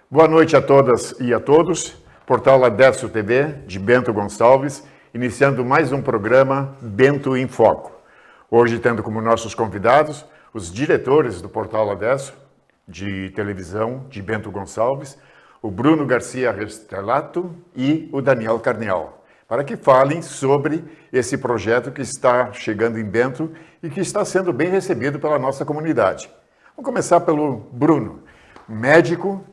Boa noite a todas e a todos. Portal Adesso TV, de Bento Gonçalves, iniciando mais um programa Bento em Foco. Hoje tendo como nossos convidados os diretores do Portal Adesso, de televisão, de Bento Gonçalves, o Bruno Garcia Restelato e o Daniel Carnial, para que falem sobre esse projeto que está chegando em Bento e que está sendo bem recebido pela nossa comunidade. Vamos começar pelo Bruno, médico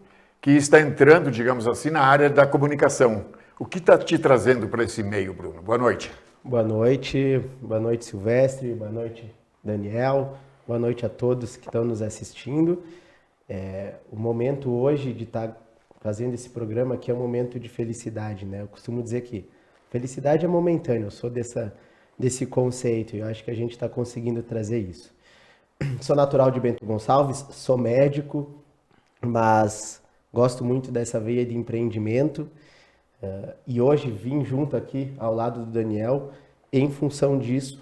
que está entrando, digamos assim, na área da comunicação. O que está te trazendo para esse meio, Bruno? Boa noite. Boa noite Silvestre, boa noite Daniel, boa noite a todos que estão nos assistindo. O momento hoje de estar fazendo esse programa aqui é um momento de felicidade, né? Eu costumo dizer que felicidade é momentânea, eu sou desse conceito e eu acho que a gente está conseguindo trazer isso. Sou natural de Bento Gonçalves, sou médico, mas gosto muito dessa veia de empreendimento e hoje vim junto aqui ao lado do Daniel em função disso.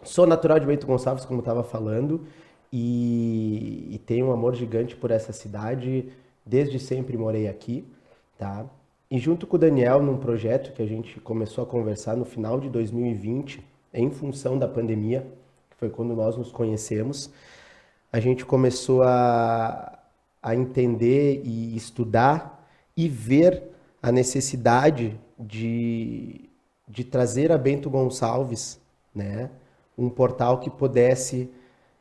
Sou natural de Bento Gonçalves, como estava falando, e tenho um amor gigante por essa cidade, desde sempre morei aqui, tá? E junto com o Daniel, num projeto que a gente começou a conversar no final de 2020, em função da pandemia, que foi quando nós nos conhecemos, a gente começou a entender e estudar e ver a necessidade de trazer a Bento Gonçalves, né, um portal que pudesse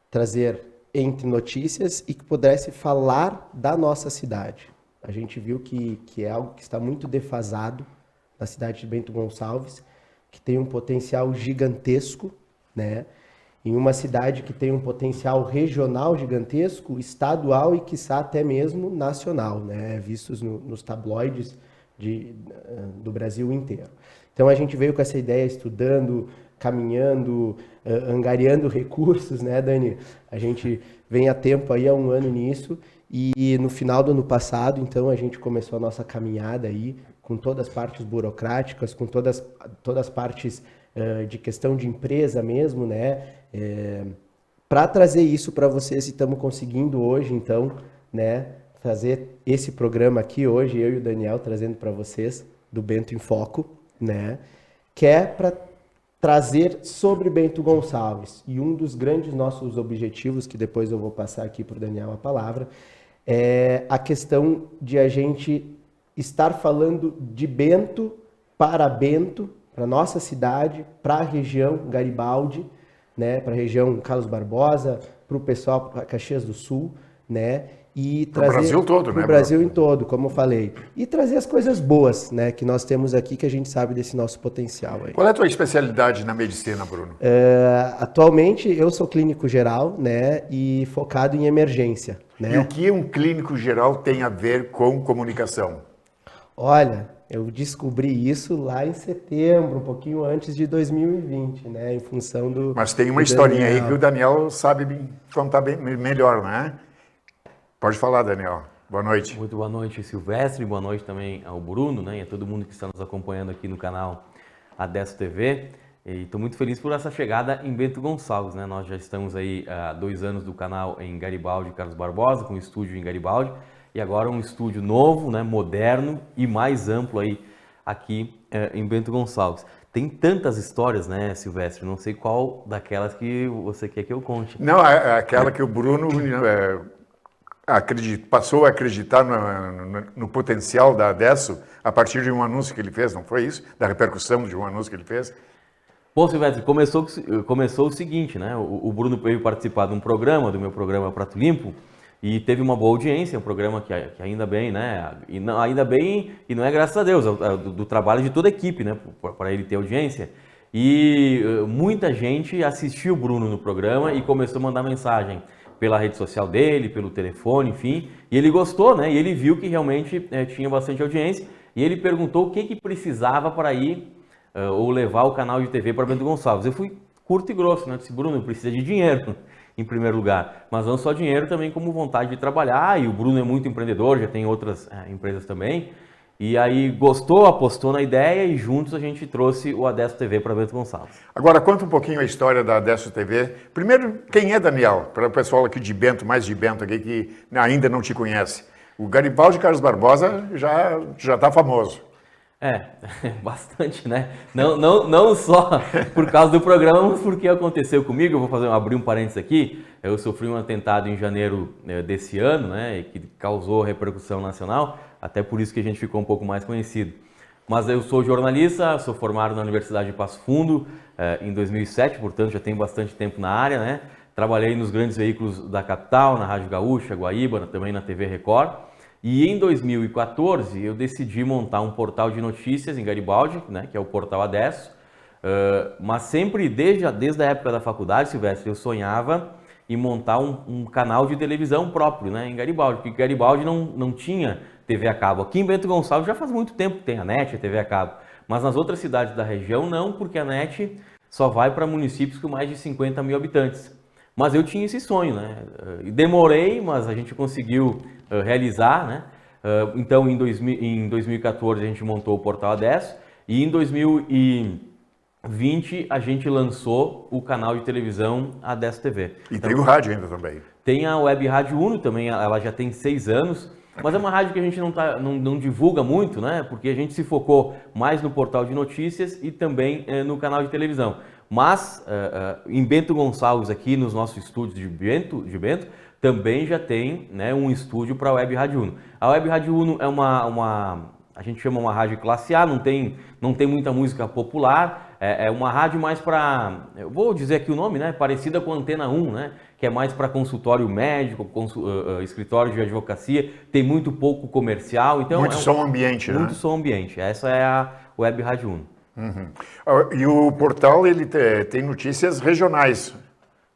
trazer entre notícias e que pudesse falar da nossa cidade. A gente viu que é algo que está muito defasado na cidade de Bento Gonçalves, que tem um potencial gigantesco, né? Em uma cidade que tem um potencial regional gigantesco, estadual e, quiçá, até mesmo nacional, né? Vistos nos tabloides do Brasil inteiro. Então, a gente veio com essa ideia estudando, caminhando, angariando recursos, né, Dani? A gente vem há tempo aí, há um ano nisso, e no final do ano passado, então, a gente começou a nossa caminhada aí, com todas as partes burocráticas, com todas as partes de questão de empresa mesmo, né? Para trazer isso para vocês, e estamos conseguindo hoje, então, né, fazer esse programa aqui hoje, eu e o Daniel trazendo para vocês, do Bento em Foco, né, que é para trazer sobre Bento Gonçalves. E um dos grandes nossos objetivos, que depois eu vou passar aqui para o Daniel a palavra, é a questão de a gente estar falando de Bento, para nossa cidade, para a região Garibaldi, né, para a região Carlos Barbosa, para o pessoal, para Caxias do Sul, né, e trazer o Brasil todo, né? O Brasil em todo, como eu falei, e trazer as coisas boas, né, que nós temos aqui, que a gente sabe desse nosso potencial aí. Qual é a tua especialidade na medicina, Bruno? Atualmente eu sou clínico geral, né, e focado em emergência, né? E o que um clínico geral tem a ver com comunicação? Olha, eu descobri isso lá em setembro, um pouquinho antes de 2020, né, em função do... Mas tem uma historinha aí que o Daniel sabe contar bem melhor, né? Pode falar, Daniel. Boa noite. Muito boa noite, Silvestre. Boa noite também ao Bruno, né, e a todo mundo que está nos acompanhando aqui no canal Adesso TV. E estou muito feliz por essa chegada em Bento Gonçalves, né? Nós já estamos aí há 2 anos do canal em Garibaldi, Carlos Barbosa, com um estúdio em Garibaldi. E agora um estúdio novo, né, moderno e mais amplo aí aqui em Bento Gonçalves. Tem tantas histórias, né, Silvestre? Não sei qual daquelas que você quer que eu conte. Não, é aquela que o Bruno passou a acreditar no potencial da Adesso a partir de um anúncio que ele fez, não foi isso? Da repercussão de um anúncio que ele fez? Bom, Silvestre, começou o seguinte, né? O Bruno veio participar de um programa, do meu programa Prato Limpo, e teve uma boa audiência, um programa que ainda bem, né? E não, ainda bem, e não é graças a Deus, do trabalho de toda a equipe, né? Para ele ter audiência. E muita gente assistiu o Bruno no programa e começou a mandar mensagem pela rede social dele, pelo telefone, enfim. E ele gostou, né? E ele viu que realmente tinha bastante audiência. E ele perguntou o que precisava para ir ou levar o canal de TV para Bento Gonçalves. Eu fui curto e grosso, né? Disse, Bruno, precisa de dinheiro, em primeiro lugar. Mas não só dinheiro, também como vontade de trabalhar. E o Bruno é muito empreendedor, já tem outras empresas também. E aí gostou, apostou na ideia e juntos a gente trouxe o Adesso TV para Bento Gonçalves. Agora conta um pouquinho a história da Adesso TV. Primeiro, quem é Daniel? Para o pessoal aqui de Bento, mais de Bento aqui, que ainda não te conhece. O Garibaldi Carlos Barbosa já está famoso. Bastante, né? Não só por causa do programa, mas porque aconteceu comigo. Eu vou abrir um parênteses aqui. Eu sofri um atentado em janeiro desse ano, né? Que causou repercussão nacional. Até por isso que a gente ficou um pouco mais conhecido. Mas eu sou jornalista, sou formado na Universidade de Passo Fundo em 2007, portanto já tenho bastante tempo na área, né? Trabalhei nos grandes veículos da capital, na Rádio Gaúcha, Guaíba, também na TV Record. E em 2014 eu decidi montar um portal de notícias em Garibaldi, né, que é o Portal Adesso, mas sempre desde a época da faculdade, Silvestre, eu sonhava em montar um canal de televisão próprio, né, em Garibaldi, porque Garibaldi não tinha TV a cabo. Aqui em Bento Gonçalves já faz muito tempo que tem a NET, a TV a cabo, mas nas outras cidades da região não, porque a NET só vai para municípios com mais de 50 mil habitantes. Mas eu tinha esse sonho, né? E demorei, mas a gente conseguiu realizar, né? Então, em 2014 a gente montou o Portal Adesso e em 2020 a gente lançou o canal de televisão Adesso TV. E tem o rádio ainda também. Tem a Web Rádio Uno também, ela já tem 6 anos, mas é uma rádio que a gente não divulga muito, né? Porque a gente se focou mais no portal de notícias e também no canal de televisão. Mas em Bento Gonçalves, aqui nos nossos estúdios de Bento, também já tem, né, um estúdio para a Web Rádio Uno. A Web Rádio Uno é a gente chama uma rádio classe A, não tem muita música popular, é uma rádio mais para, eu vou dizer aqui o nome, né, parecida com a Antena 1, né, que é mais para consultório médico, escritório de advocacia, tem muito pouco comercial. Então muito som ambiente, né? Muito som ambiente, essa é a Web Rádio Uno. Uhum. E o portal ele tem notícias regionais.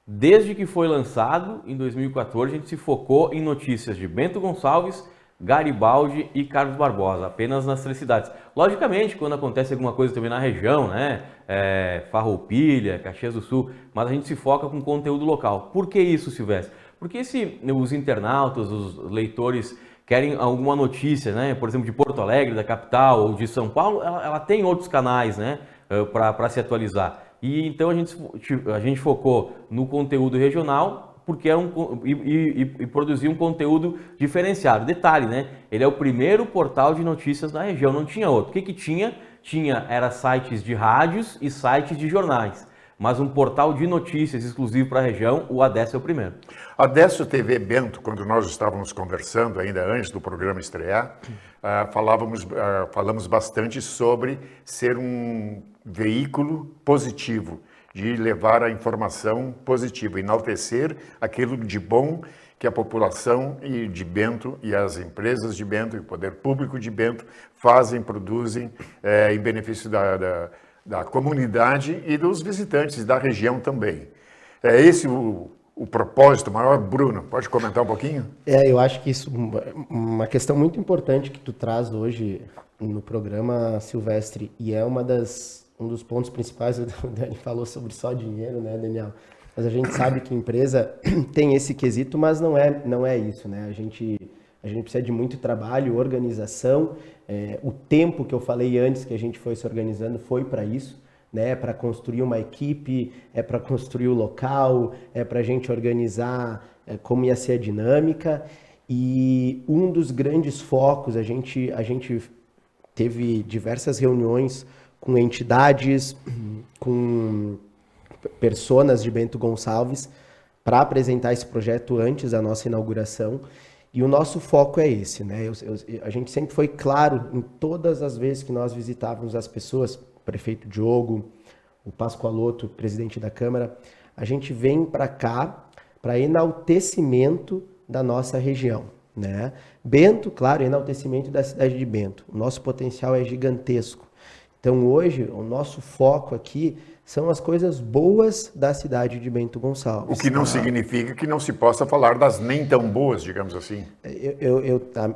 Desde que foi lançado, em 2014, a gente se focou em notícias de Bento Gonçalves, Garibaldi e Carlos Barbosa, apenas nas 3 cidades. Logicamente, quando acontece alguma coisa também na região, né, Farroupilha, Caxias do Sul, mas a gente se foca com conteúdo local. Por que isso, Silvestre? Porque se os internautas, os leitores querem alguma notícia, né, por exemplo, de Porto Alegre, da capital, ou de São Paulo, ela tem outros canais, né, para se atualizar. E então a gente focou no conteúdo regional, porque e produzir um conteúdo diferenciado. Detalhe, né, ele é o primeiro portal de notícias na região, não tinha outro. O que tinha? Era sites de rádios e sites de jornais. Mas um portal de notícias exclusivo para a região, o Adesso é o primeiro. Adesso TV Bento, quando nós estávamos conversando, ainda antes do programa estrear, falamos bastante sobre ser um veículo positivo, de levar a informação positiva, enaltecer aquilo de bom que a população de Bento e as empresas de Bento e o poder público de Bento fazem, produzem em benefício da comunidade e dos visitantes da região também. É esse o propósito maior. Bruno, pode comentar um pouquinho? Eu acho que isso é uma questão muito importante que tu traz hoje no programa, Silvestre, e é um dos pontos principais. O Dani falou sobre só dinheiro, né, Daniel? Mas a gente sabe que a empresa tem esse quesito, mas não é isso, né? A gente precisa de muito trabalho, organização. O tempo que eu falei antes que a gente foi se organizando foi para isso, né? Para construir uma equipe, para construir o local, para a gente organizar como ia ser a dinâmica. E um dos grandes focos, a gente teve diversas reuniões com entidades, com personas de Bento Gonçalves para apresentar esse projeto antes da nossa inauguração. E o nosso foco é esse, né? A gente sempre foi claro em todas as vezes que nós visitávamos as pessoas, o prefeito Diogo, o Pascoaloto, presidente da Câmara, a gente vem para cá para enaltecimento da nossa região, né? Bento, claro, enaltecimento da cidade de Bento. O nosso potencial é gigantesco. Então hoje o nosso foco aqui são as coisas boas da cidade de Bento Gonçalves. O que não significa que não se possa falar das nem tão boas, digamos assim.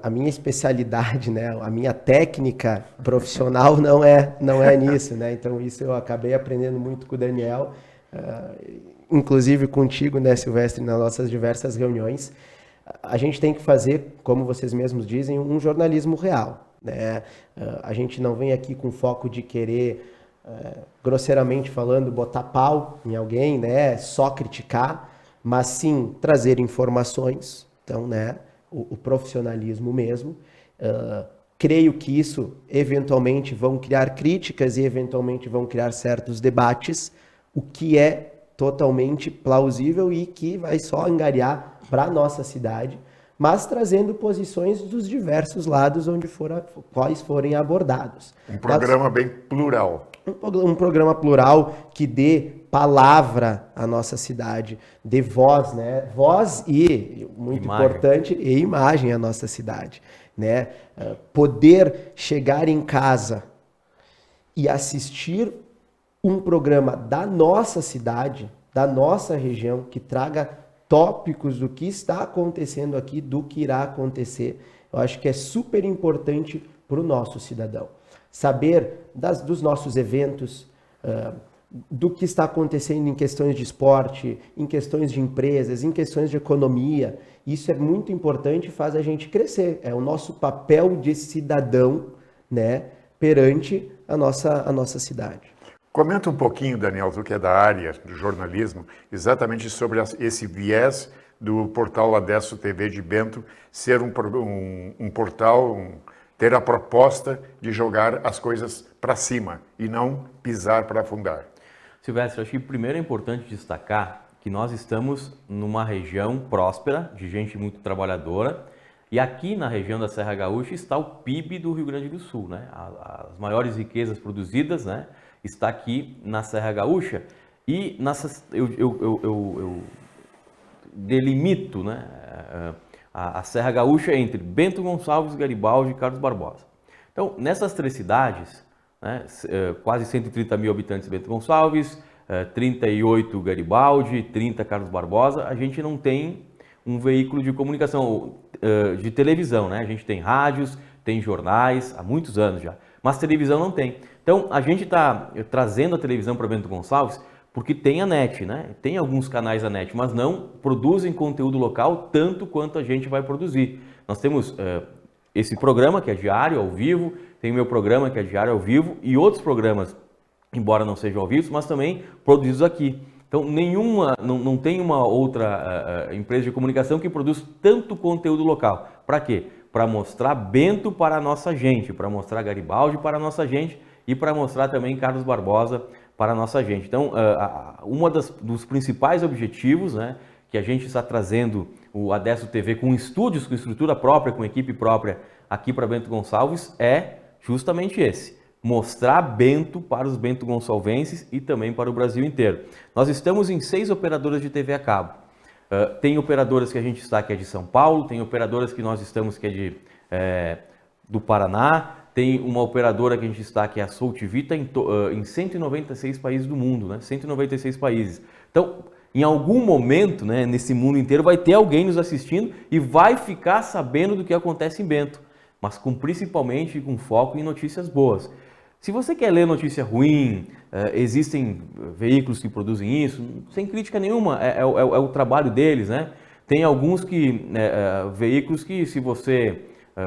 A minha especialidade, né, a minha técnica profissional não é nisso, né? Então isso eu acabei aprendendo muito com o Daniel, inclusive contigo, né, Silvestre, nas nossas diversas reuniões. A gente tem que fazer, como vocês mesmos dizem, um jornalismo real, né? A gente não vem aqui com foco de querer, grosseiramente falando, botar pau em alguém, né? Só criticar, mas sim trazer informações. Então, né? o profissionalismo mesmo. Creio que isso eventualmente vão criar críticas e eventualmente vão criar certos debates, o que é totalmente plausível e que vai só angariar para a nossa cidade, mas trazendo posições dos diversos lados quais forem abordados. Um programa bem plural. Um programa plural que dê palavra à nossa cidade, dê voz, né? Voz e, muito importante, e imagem à nossa cidade, né? Poder chegar em casa e assistir um programa da nossa cidade, da nossa região, que traga tópicos do que está acontecendo aqui, do que irá acontecer. Eu acho que é super importante para o nosso cidadão. Saber dos nossos eventos, do que está acontecendo em questões de esporte, em questões de empresas, em questões de economia. Isso é muito importante e faz a gente crescer. É o nosso papel de cidadão, né, perante a nossa cidade. Comenta um pouquinho, Daniel, tu que é da área do jornalismo, exatamente sobre esse viés do portal Adesso TV de Bento ser um portal, ter a proposta de jogar as coisas para cima e não pisar para afundar. Silvestre, acho que primeiro é importante destacar que nós estamos numa região próspera, de gente muito trabalhadora, e aqui na região da Serra Gaúcha está o PIB do Rio Grande do Sul, né? As maiores riquezas produzidas, né, está aqui na Serra Gaúcha, e eu delimito, né, a Serra Gaúcha entre Bento Gonçalves, Garibaldi e Carlos Barbosa. Então, nessas três cidades, né, quase 130 mil habitantes Bento Gonçalves, 38 Garibaldi, 30 Carlos Barbosa, a gente não tem um veículo de comunicação, de televisão, né? A gente tem rádios, tem jornais, há muitos anos já, mas televisão não tem. Então, a gente está trazendo a televisão para Bento Gonçalves porque tem a NET, né? Tem alguns canais da NET, mas não produzem conteúdo local tanto quanto a gente vai produzir. Nós temos esse programa que é diário, ao vivo, tem o meu programa que é diário, ao vivo, e outros programas, embora não sejam ao vivo, mas também produzidos aqui. Então, não tem uma outra empresa de comunicação que produz tanto conteúdo local. Para quê? Para mostrar Bento para a nossa gente, para mostrar Garibaldi para a nossa gente e para mostrar também Carlos Barbosa para a nossa gente. Então, dos principais objetivos, né, que a gente está trazendo o Adesso TV com estúdios, com estrutura própria, com equipe própria aqui para Bento Gonçalves é justamente esse: mostrar Bento para os Bento Gonçalvenses e também para o Brasil inteiro. Nós estamos em 6 operadoras de TV a cabo. Tem operadoras que a gente está que é de São Paulo, tem operadoras que nós estamos que é do Paraná, tem uma operadora que a gente está que é a Soul TV, está em 196 países do mundo, né? 196 países. Então, em algum momento, né, nesse mundo inteiro, vai ter alguém nos assistindo e vai ficar sabendo do que acontece em Bento, mas principalmente com foco em notícias boas. Se você quer ler notícia ruim, existem veículos que produzem isso, sem crítica nenhuma, é o trabalho deles, né? Tem alguns veículos que, se você,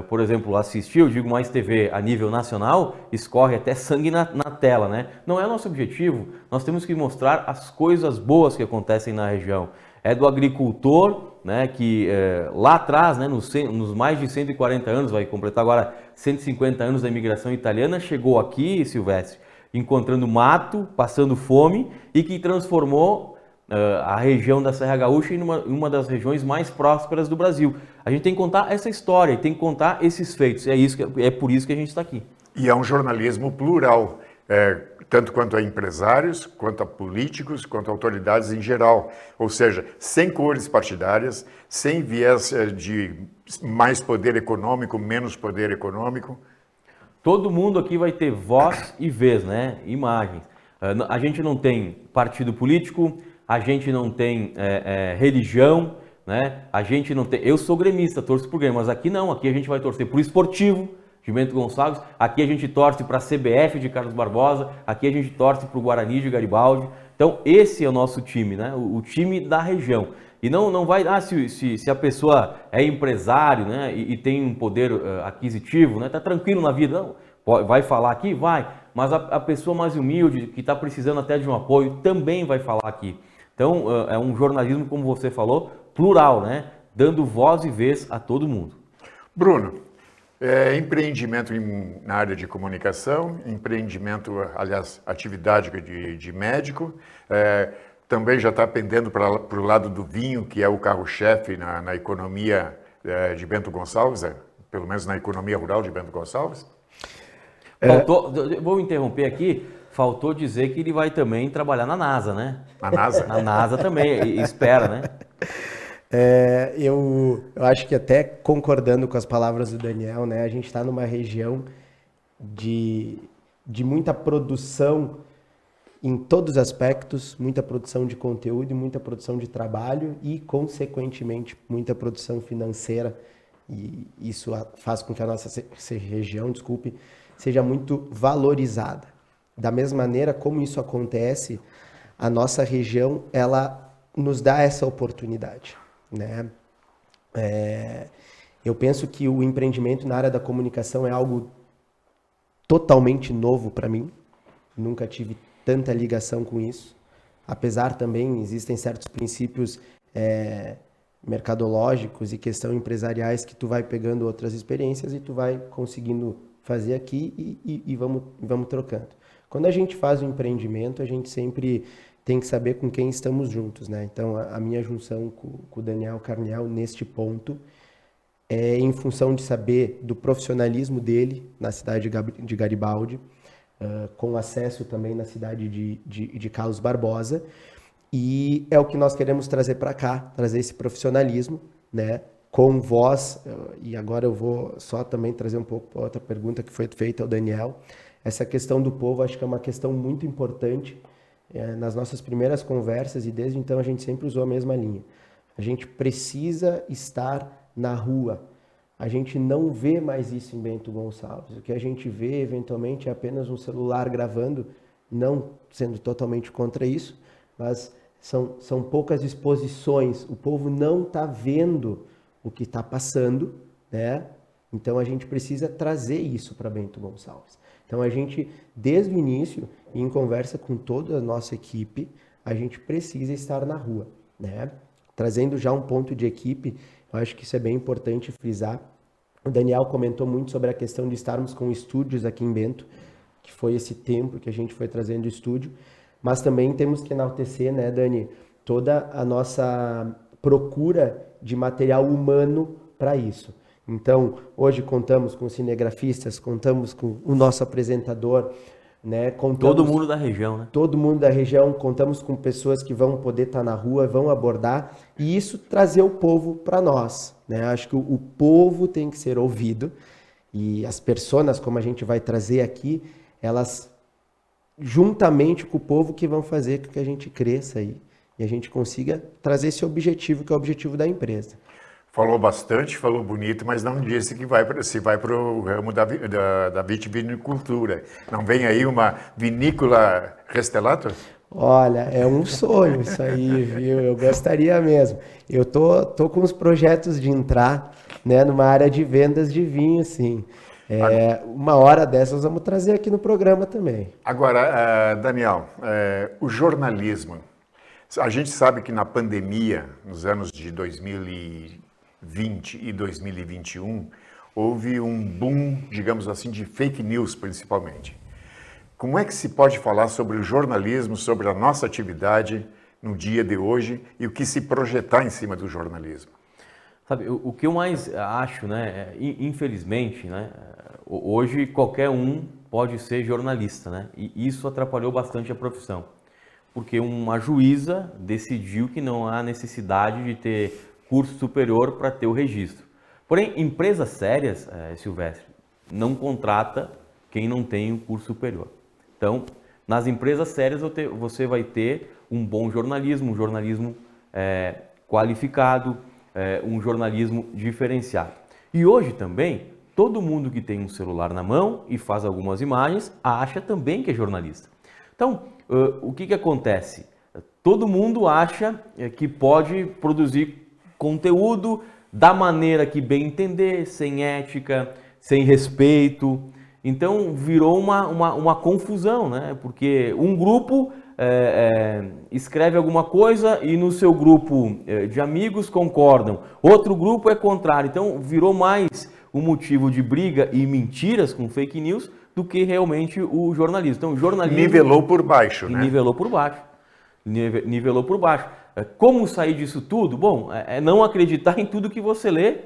por exemplo, assistir, eu digo Mais TV a nível nacional, escorre até sangue na tela, né? Não é o nosso objetivo, nós temos que mostrar as coisas boas que acontecem na região. É do agricultor, né, que lá atrás, né, nos mais de 140 anos, vai completar agora 150 anos da imigração italiana, chegou aqui, Silvestre, encontrando mato, passando fome, e que transformou a região da Serra Gaúcha em uma das regiões mais prósperas do Brasil. A gente tem que contar essa história, tem que contar esses feitos, é por isso que a gente está aqui. E é um jornalismo plural, tanto quanto a empresários, quanto a políticos, quanto a autoridades em geral. Ou seja, sem cores partidárias, sem viés de mais poder econômico, menos poder econômico. Todo mundo aqui vai ter voz e vez, né? Imagens. A gente não tem partido político, a gente não tem religião, né? A gente não tem... Eu sou gremista, torço por Grêmio, mas aqui não, aqui a gente vai torcer por esportivo, de Bento Gonçalves, aqui a gente torce para a CBF de Carlos Barbosa, aqui a gente torce para o Guarani de Garibaldi. Então esse é o nosso time, né? O time da região. E não vai, se a pessoa é empresário, né, e tem um poder aquisitivo, né, tá tranquilo na vida, não, vai falar aqui? Vai, mas a pessoa mais humilde, que está precisando até de um apoio, também vai falar aqui. Então é um jornalismo, como você falou, plural, né? dando voz e vez a todo mundo. Bruno, empreendimento na área de comunicação, empreendimento, aliás, atividade de médico, também já está pendendo para o lado do vinho, que é o carro-chefe na economia de Bento Gonçalves, pelo menos na economia rural de Bento Gonçalves. Vou interromper aqui, faltou dizer que ele vai também trabalhar na NASA, né? Na NASA? Na NASA também, espera, né? Eu acho que até concordando com as palavras do Daniel, né? A gente está numa região de muita produção em todos os aspectos, muita produção de conteúdo e muita produção de trabalho e, consequentemente, muita produção financeira. E isso faz com que a nossa região, seja muito valorizada. Da mesma maneira como isso acontece, a nossa região, ela nos dá essa oportunidade, né? Eu penso que o empreendimento na área da comunicação é algo totalmente novo para mim. Nunca tive tanta ligação com isso. Apesar também, existem certos princípios mercadológicos e questão empresariais que tu vai pegando outras experiências e tu vai conseguindo fazer aqui e vamos trocando. Quando a gente faz um empreendimento, a gente sempre tem que saber com quem estamos juntos, né? Então, a minha junção com o Daniel Carniel neste ponto é em função de saber do profissionalismo dele na cidade de Garibaldi, com acesso também na cidade de Carlos Barbosa, e é o que nós queremos trazer para cá, trazer esse profissionalismo, né? Com voz, e agora eu vou só também trazer um pouco para outra pergunta que foi feita ao Daniel. Essa questão do povo, acho que é uma questão muito importante. Nas nossas primeiras conversas, e desde então a gente sempre usou a mesma linha. A gente precisa estar na rua. A gente não vê mais isso em Bento Gonçalves. O que a gente vê, eventualmente, é apenas um celular gravando, não sendo totalmente contra isso, mas são poucas exposições. O povo não está vendo o que está passando, né? Então a gente precisa trazer isso para Bento Gonçalves. Então a gente, desde o início, em conversa com toda a nossa equipe, a gente precisa estar na rua, né? Trazendo já um ponto de equipe, eu acho que isso é bem importante frisar. O Daniel comentou muito sobre a questão de estarmos com estúdios aqui em Bento, que foi esse tempo que a gente foi trazendo estúdio, mas também temos que enaltecer, né, Dani, toda a nossa procura de material humano para isso. Então, hoje contamos com cinegrafistas, contamos com o nosso apresentador, né? Todo mundo da região, né? Todo mundo da região, contamos com pessoas que vão poder estar na rua, vão abordar, e isso trazer o povo para nós, né? Acho que o povo tem que ser ouvido, e as pessoas, como a gente vai trazer aqui, elas, juntamente com o povo, que vão fazer com que a gente cresça aí, e a gente consiga trazer esse objetivo, que é o objetivo da empresa. Falou bastante, falou bonito, mas não disse que se vai para o ramo da vitivinicultura. Não vem aí uma vinícola Restelato? Olha, é um sonho isso aí, viu? Eu gostaria mesmo. Eu tô com os projetos de entrar, né, numa área de vendas de vinho, sim. Uma hora dessas vamos trazer aqui no programa também. Agora, Daniel, o jornalismo. A gente sabe que na pandemia, nos anos de 2020 e 2021, houve um boom, digamos assim, de fake news, principalmente. Como é que se pode falar sobre o jornalismo, sobre a nossa atividade no dia de hoje e o que se projetar em cima do jornalismo? Sabe, o que eu mais acho, né, infelizmente, né, hoje qualquer um pode ser jornalista, né, e isso atrapalhou bastante a profissão. Porque uma juíza decidiu que não há necessidade de ter curso superior para ter o registro. Porém, empresas sérias, Silvestre, não contrata quem não tem o curso superior. Então, nas empresas sérias você vai ter um bom jornalismo, um jornalismo qualificado, um jornalismo diferenciado. E hoje também, todo mundo que tem um celular na mão e faz algumas imagens, acha também que é jornalista. Então, o que acontece? Todo mundo acha que pode produzir conteúdo da maneira que bem entender, sem ética, sem respeito. Então, virou uma confusão, né? Porque um grupo escreve alguma coisa e no seu grupo de amigos concordam. Outro grupo é contrário. Então, virou mais um motivo de briga e mentiras com fake news do que realmente o jornalismo. Então, o jornalismo... Nivelou por baixo, né? Nivelou por baixo. Nivelou por baixo. Como sair disso tudo? Bom, é não acreditar em tudo que você lê,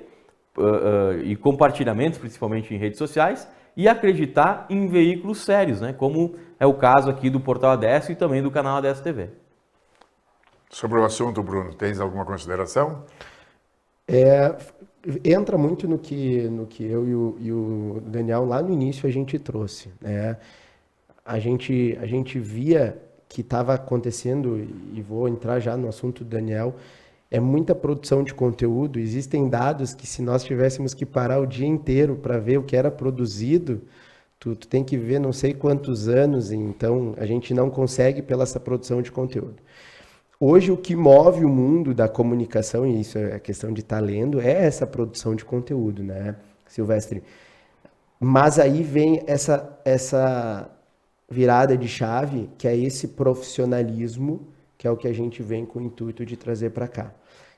e compartilhamentos, principalmente em redes sociais, e acreditar em veículos sérios, né? Como é o caso aqui do Portal Adesso e também do canal Adesso TV. Sobre o assunto, Bruno, tens alguma consideração? Entra muito no que eu e o Daniel lá no início a gente trouxe, né? A gente via que estava acontecendo, e vou entrar já no assunto do Daniel, é muita produção de conteúdo. Existem dados que, se nós tivéssemos que parar o dia inteiro para ver o que era produzido, tu tem que ver não sei quantos anos, então a gente não consegue pela essa produção de conteúdo. Hoje o que move o mundo da comunicação, e isso é questão de estar lendo, é essa produção de conteúdo, né, Silvestre? Mas aí vem essa virada de chave, que é esse profissionalismo, que é o que a gente vem com o intuito de trazer para cá.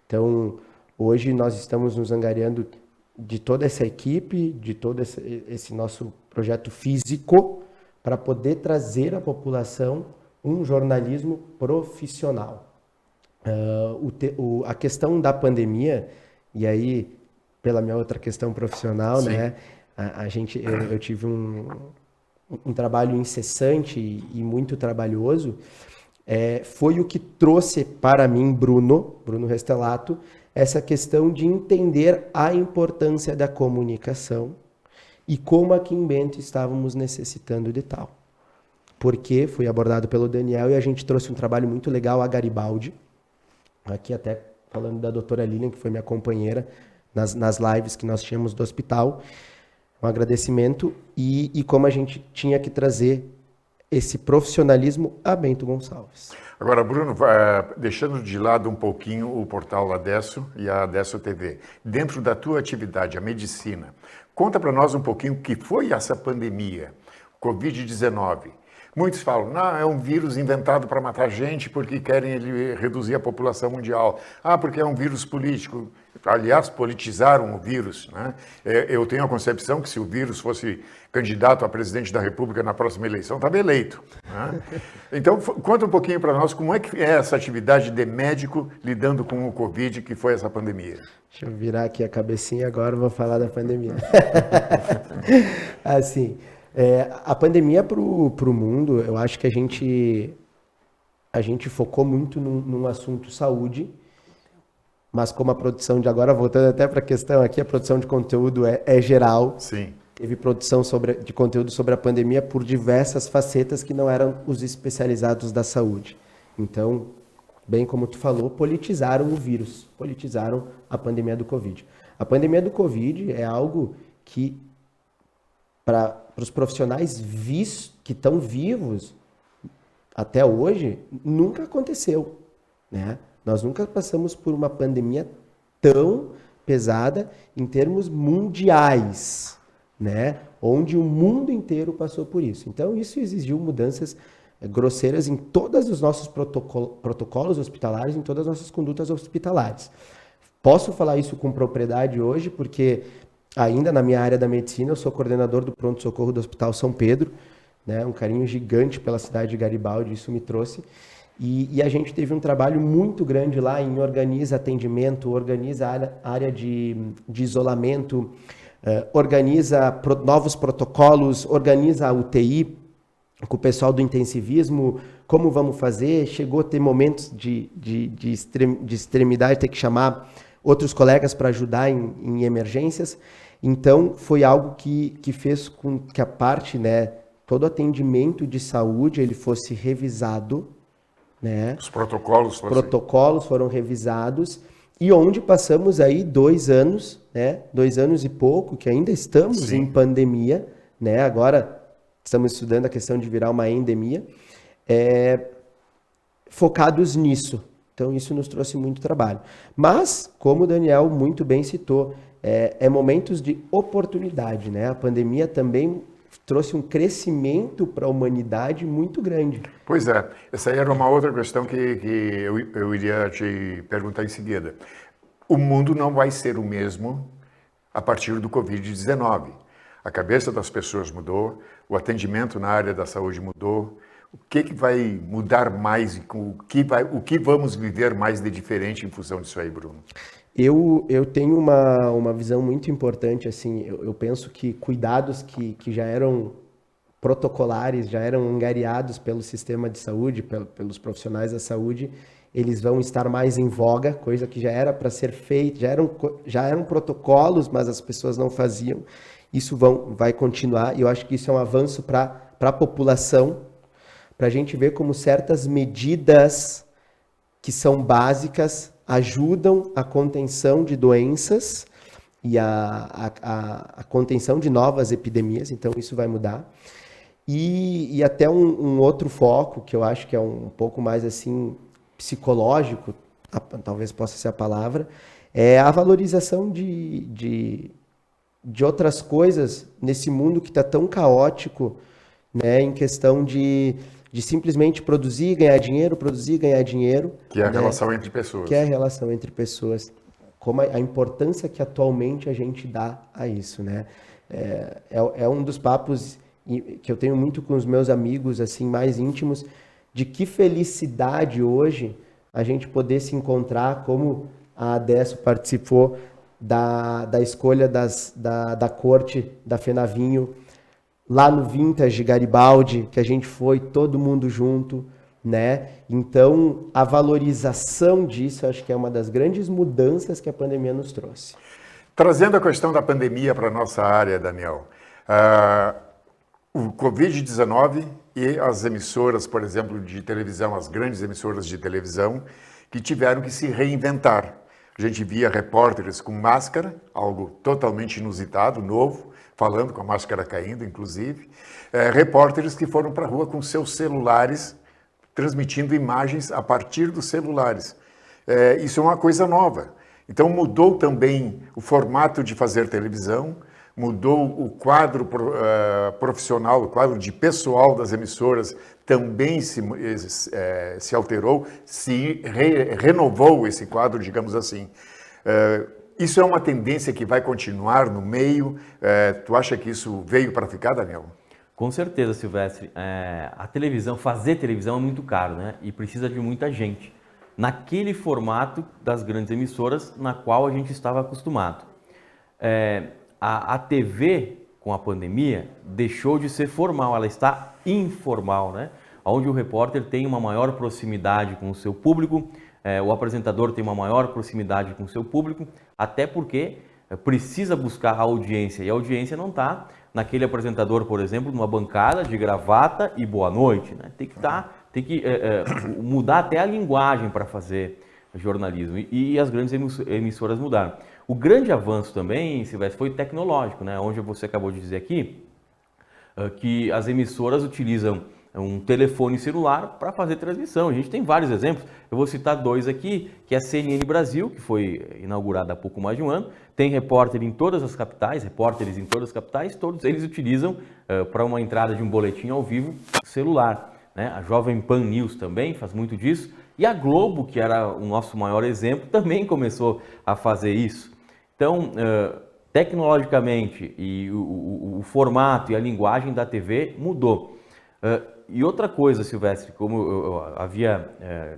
Então, hoje nós estamos nos angariando de toda essa equipe, de todo esse nosso projeto físico, para poder trazer à população um jornalismo profissional. A questão da pandemia, e aí, pela minha outra questão profissional, sim, né, eu tive um trabalho incessante e muito trabalhoso, foi o que trouxe para mim, Bruno Restelato, essa questão de entender a importância da comunicação e como aqui em Bento estávamos necessitando de tal. Porque foi abordado pelo Daniel e a gente trouxe um trabalho muito legal a Garibaldi, aqui até falando da doutora Lilian, que foi minha companheira nas lives que nós tínhamos do hospital, um agradecimento, e como a gente tinha que trazer esse profissionalismo a Bento Gonçalves. Agora, Bruno, deixando de lado um pouquinho o portal Adesso e a Adesso TV, dentro da tua atividade, a medicina, conta para nós um pouquinho o que foi essa pandemia, Covid-19. Muitos falam, não, é um vírus inventado para matar gente porque querem reduzir a população mundial. Porque é um vírus político. Aliás, politizaram o vírus, né? Eu tenho a concepção que se o vírus fosse candidato a presidente da República na próxima eleição, estava eleito, né? Então, conta um pouquinho para nós como é que é essa atividade de médico lidando com o Covid, que foi essa pandemia. Deixa eu virar aqui a cabecinha agora, vou falar da pandemia. Assim, a pandemia para o mundo, eu acho que a gente focou muito num assunto saúde, mas como a produção de agora, voltando até para a questão aqui, a produção de conteúdo é geral. Sim. Teve produção de conteúdo sobre a pandemia por diversas facetas que não eram os especializados da saúde. Então, bem como tu falou, politizaram o vírus, politizaram a pandemia do Covid. A pandemia do Covid é algo que, para os profissionais que estão vivos até hoje, nunca aconteceu, né? Nós nunca passamos por uma pandemia tão pesada em termos mundiais, né? Onde o mundo inteiro passou por isso. Então, isso exigiu mudanças grosseiras em todos os nossos protocolos hospitalares, em todas as nossas condutas hospitalares. Posso falar isso com propriedade hoje, porque ainda na minha área da medicina, eu sou coordenador do pronto-socorro do Hospital São Pedro, né? Um carinho gigante pela cidade de Garibaldi, isso me trouxe. E a gente teve um trabalho muito grande lá em organiza atendimento, organiza a área de isolamento, organiza novos protocolos, organiza a UTI com o pessoal do intensivismo, como vamos fazer. Chegou a ter momentos de extremidade, ter que chamar outros colegas para ajudar em emergências. Então, foi algo que fez com que a parte, né, todo atendimento de saúde ele fosse revisado, né? Os protocolos foram revisados, e onde passamos aí 2 anos, né? 2 anos e pouco, que ainda estamos Sim. em pandemia, né? Agora estamos estudando a questão de virar uma endemia, focados nisso. Então isso nos trouxe muito trabalho. Mas, como o Daniel muito bem citou, momentos de oportunidade, né? A pandemia também trouxe um crescimento para a humanidade muito grande. Pois é, essa aí era uma outra questão que eu iria te perguntar em seguida. O mundo não vai ser o mesmo a partir do Covid-19. A cabeça das pessoas mudou, o atendimento na área da saúde mudou. O que vai mudar mais e o que vamos viver mais de diferente em função disso aí, Bruno? Eu tenho uma visão muito importante, assim, eu penso que cuidados que já eram protocolares, já eram angariados pelo sistema de saúde, pelos profissionais da saúde, eles vão estar mais em voga, coisa que já era para ser feita, já eram protocolos, mas as pessoas não faziam. Isso vai continuar, e eu acho que isso é um avanço para a população, para a gente ver como certas medidas que são básicas ajudam a contenção de doenças e a contenção de novas epidemias, então isso vai mudar. E até um outro foco, que eu acho que é um pouco mais assim psicológico, talvez possa ser a palavra, é a valorização de outras coisas nesse mundo que está tão caótico, né, em questão de simplesmente produzir e ganhar dinheiro. Que é a né? relação entre pessoas. Que é a relação entre pessoas. Como a importância que atualmente a gente dá a isso, né? É um dos papos que eu tenho muito com os meus amigos, assim, mais íntimos, de que felicidade hoje a gente poder se encontrar, como a Adesso participou da escolha da corte da Fenavinho, lá no Vintage Garibaldi, que a gente foi todo mundo junto, né? Então, a valorização disso, acho que é uma das grandes mudanças que a pandemia nos trouxe. Trazendo a questão da pandemia para a nossa área, Daniel, o Covid-19 e as emissoras, por exemplo, de televisão, as grandes emissoras de televisão, que tiveram que se reinventar. A gente via repórteres com máscara, algo totalmente inusitado, novo, falando com a máscara caindo, inclusive. Repórteres que foram para a rua com seus celulares, transmitindo imagens a partir dos celulares. Isso é uma coisa nova. Então mudou também o formato de fazer televisão, mudou o quadro profissional, o quadro de pessoal das emissoras também se alterou, se renovou esse quadro, digamos assim. Isso é uma tendência que vai continuar no meio? Tu acha que isso veio para ficar, Daniel? Com certeza, Silvestre. A televisão, fazer televisão é muito caro, né? E precisa de muita gente. Naquele formato das grandes emissoras na qual a gente estava acostumado. A TV, com a pandemia, deixou de ser formal, ela está informal, né? Onde o repórter tem uma maior proximidade com o seu público, o apresentador tem uma maior proximidade com o seu público, até porque precisa buscar a audiência, e a audiência não está naquele apresentador, por exemplo, numa bancada de gravata e boa noite, né? Tem que mudar até a linguagem para fazer jornalismo, e as grandes emissoras mudaram. O grande avanço também, Silvestre, foi tecnológico, né? Onde você acabou de dizer aqui que as emissoras utilizam um telefone celular para fazer transmissão. A gente tem vários exemplos, eu vou citar dois aqui, que é a CNN Brasil, que foi inaugurada há pouco mais de um ano, tem repórteres em todas as capitais, todos eles utilizam para uma entrada de um boletim ao vivo celular, né? A Jovem Pan News também faz muito disso, e a Globo, que era o nosso maior exemplo, também começou a fazer isso. Então, tecnologicamente, e o formato e a linguagem da TV mudou. E outra coisa, Silvestre, como eu havia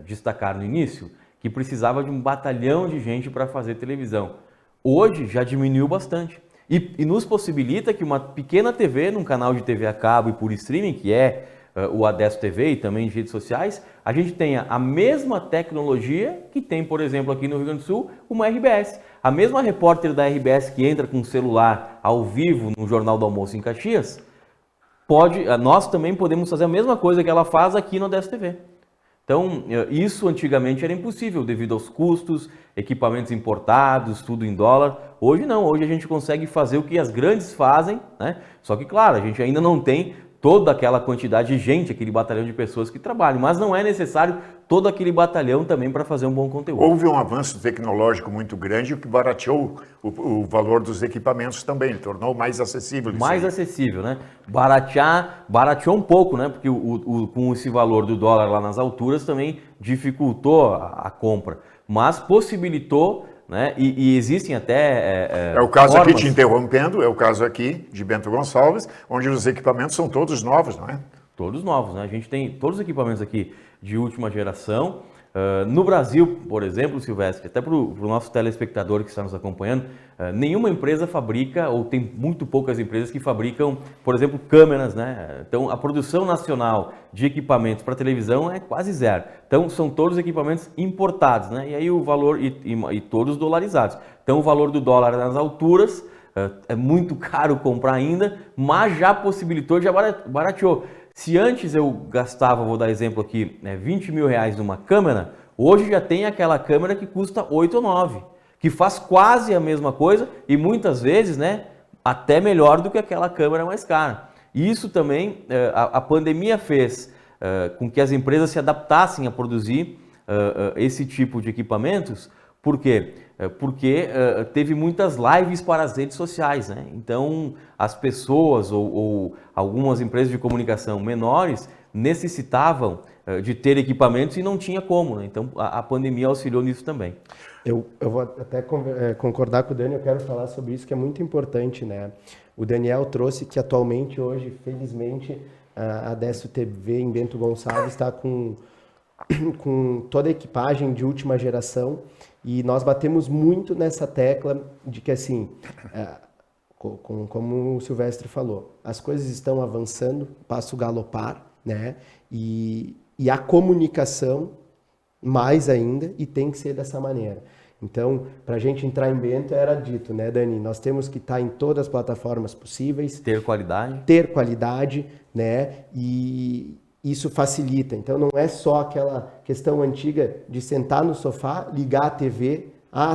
destacado no início, que precisava de um batalhão de gente para fazer televisão. Hoje já diminuiu bastante. E nos possibilita que uma pequena TV, num canal de TV a cabo e por streaming, que é o Adesso TV e também em redes sociais, a gente tenha a mesma tecnologia que tem, por exemplo, aqui no Rio Grande do Sul, uma RBS. A mesma repórter da RBS que entra com o celular ao vivo no Jornal do Almoço em Caxias, nós também podemos fazer a mesma coisa que ela faz aqui no Adesso TV. Então, isso antigamente era impossível devido aos custos, equipamentos importados, tudo em dólar. Hoje não, hoje a gente consegue fazer o que as grandes fazem, né? Só que, claro, a gente ainda não tem toda aquela quantidade de gente, aquele batalhão de pessoas que trabalham, mas não é necessário todo aquele batalhão também para fazer um bom conteúdo. Houve um avanço tecnológico muito grande, o que barateou o valor dos equipamentos também, tornou mais acessível. Mais acessível, né? Barateou um pouco, né? Porque com esse valor do dólar lá nas alturas também dificultou a compra, mas possibilitou, né? E existem até é o caso formas... aqui, te interrompendo, é o caso aqui de Bento Gonçalves, onde os equipamentos são todos novos, não é? Todos novos, né? A gente tem todos os equipamentos aqui de última geração. No Brasil, por exemplo, Silvestre, até para o nosso telespectador que está nos acompanhando, nenhuma empresa fabrica, ou tem muito poucas empresas que fabricam, por exemplo, câmeras, né? Então, a produção nacional de equipamentos para televisão é quase zero. Então, são todos equipamentos importados, né? E aí o valor, e todos dolarizados. Então, o valor do dólar nas alturas, é muito caro comprar ainda, mas já possibilitou, já barateou. Se antes eu gastava, vou dar exemplo aqui, R$20 mil numa câmera, hoje já tem aquela câmera que custa 8 ou 9, que faz quase a mesma coisa e muitas vezes, né, até melhor do que aquela câmera mais cara. Isso também, a pandemia fez com que as empresas se adaptassem a produzir esse tipo de equipamentos. Por quê? Porque teve muitas lives para as redes sociais, né? Então, as pessoas ou algumas empresas de comunicação menores necessitavam de ter equipamentos e não tinha como, né? Então, a pandemia auxiliou nisso também. Eu vou até concordar com o Dani, eu quero falar sobre isso, que é muito importante, né? O Daniel trouxe que atualmente, hoje, felizmente, a Adesso TV em Bento Gonçalves está com toda a equipagem de última geração. E nós batemos muito nessa tecla de que, assim, como o Silvestre falou, as coisas estão avançando, passo galopar, né? E a comunicação mais ainda, e tem que ser dessa maneira. Então, para a gente entrar em Bento, era dito, né, Dani? Nós temos que estar em todas as plataformas possíveis. Ter qualidade. Ter qualidade, né? E isso facilita. Então, não é só aquela questão antiga de sentar no sofá, ligar a TV,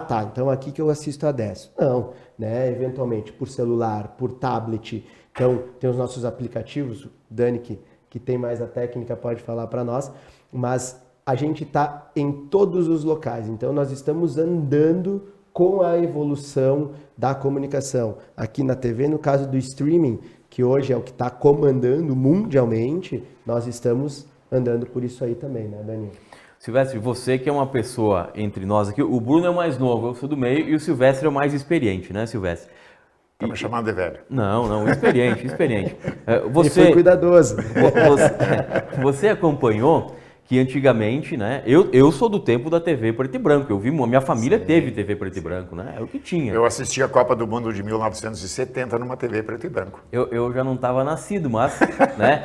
tá, então aqui que eu assisto a Adesso. Não, né? Eventualmente por celular, por tablet. Então, tem os nossos aplicativos, o Dani, que tem mais a técnica, pode falar para nós, mas a gente está em todos os locais. Então, nós estamos andando com a evolução da comunicação. Aqui na TV, no caso do streaming, que hoje é o que está comandando mundialmente, nós estamos andando por isso aí também, né, Dani? Silvestre, você que é uma pessoa entre nós aqui, o Bruno é o mais novo, eu sou do meio, e o Silvestre é o mais experiente, né, Silvestre? Está me chamando de velho. Não, experiente. Você foi cuidadoso. Você acompanhou que antigamente, né, eu sou do tempo da TV preto e branco, eu vi, minha família teve TV preto e branco, né, é o que tinha. Eu assisti a Copa do Mundo de 1970 numa TV preto e branco. Eu já não estava nascido, mas, né,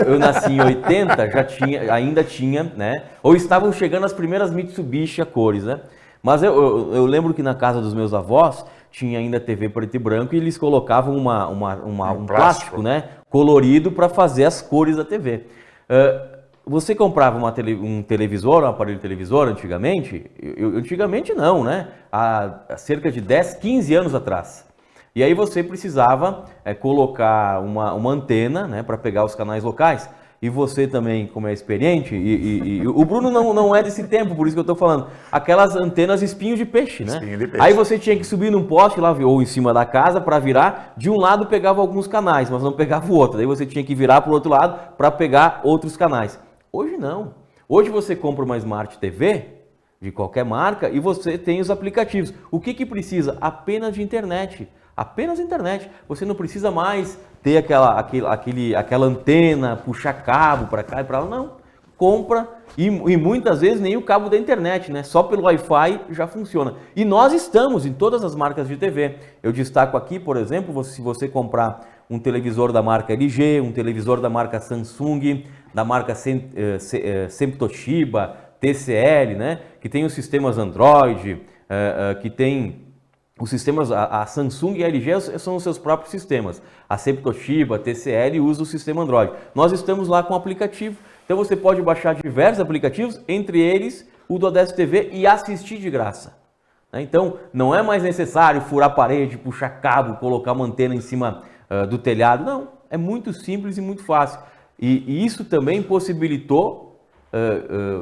eu nasci em 80, ainda tinha, né, ou estavam chegando as primeiras Mitsubishi a cores, né, mas eu lembro que na casa dos meus avós tinha ainda TV preto e branco e eles colocavam um plástico, né, colorido para fazer as cores da TV. Você comprava um televisor, um aparelho televisor antigamente? Antigamente não, né? Há cerca de 10, 15 anos atrás. E aí você precisava colocar uma antena, né, para pegar os canais locais. E você também, como é experiente, e o Bruno não é desse tempo, por isso que eu estou falando. Aquelas antenas espinho de peixe, né? Espinho de peixe. Aí você tinha que subir num poste lá, ou em cima da casa, para virar. De um lado pegava alguns canais, mas não pegava o outro. Daí você tinha que virar para o outro lado para pegar outros canais. Hoje não. Hoje você compra uma Smart TV de qualquer marca e você tem os aplicativos. O que precisa? Apenas de internet. Apenas internet. Você não precisa mais ter aquela antena, puxar cabo para cá e para lá. Não. Compra e muitas vezes nem o cabo da internet, né? Só pelo Wi-Fi já funciona. E nós estamos em todas as marcas de TV. Eu destaco aqui, por exemplo, se você comprar um televisor da marca LG, um televisor da marca Samsung, da marca sempre Toshiba, TCL, né? Que tem os sistemas Android, que tem os sistemas, a Samsung e a LG são os seus próprios sistemas. A sempre Toshiba, a TCL usa o sistema Android. Nós estamos lá com o aplicativo, então você pode baixar diversos aplicativos, entre eles o do Adesso TV e assistir de graça. Então não é mais necessário furar parede, puxar cabo, colocar uma antena em cima do telhado, não. é muito simples e muito fácil. E isso também possibilitou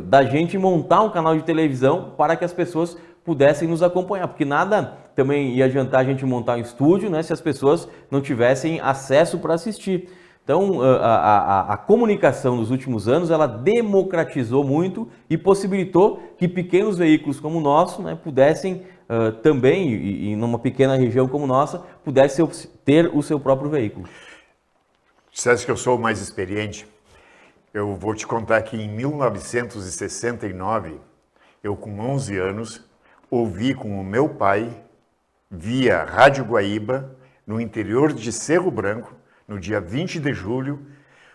da gente montar um canal de televisão para que as pessoas pudessem nos acompanhar, porque nada também ia adiantar a gente montar um estúdio, né, se as pessoas não tivessem acesso para assistir. Então, a comunicação nos últimos anos, ela democratizou muito e possibilitou que pequenos veículos como o nosso, né, pudessem também, e numa pequena região como nossa, pudessem ter o seu próprio veículo. Disseste que eu sou o mais experiente. Eu vou te contar que em 1969, eu com 11 anos, ouvi com o meu pai, via Rádio Guaíba, no interior de Cerro Branco, no dia 20 de julho,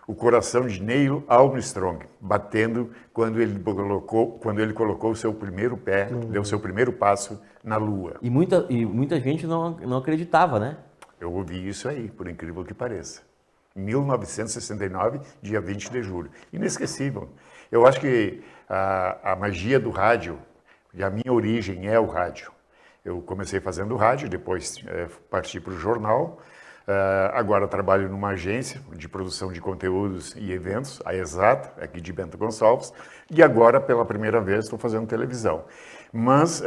o coração de Neil Armstrong batendo quando ele colocou o seu primeiro pé, deu o seu primeiro passo na Lua. E muita gente não acreditava, né? Eu ouvi isso aí, por incrível que pareça. Em 1969, dia 20 de julho. Inesquecível. Eu acho que a magia do rádio, e a minha origem é o rádio. Eu comecei fazendo rádio, depois parti para o jornal. Agora trabalho numa agência de produção de conteúdos e eventos, a Exata, aqui de Bento Gonçalves, e agora, pela primeira vez, estou fazendo televisão. Mas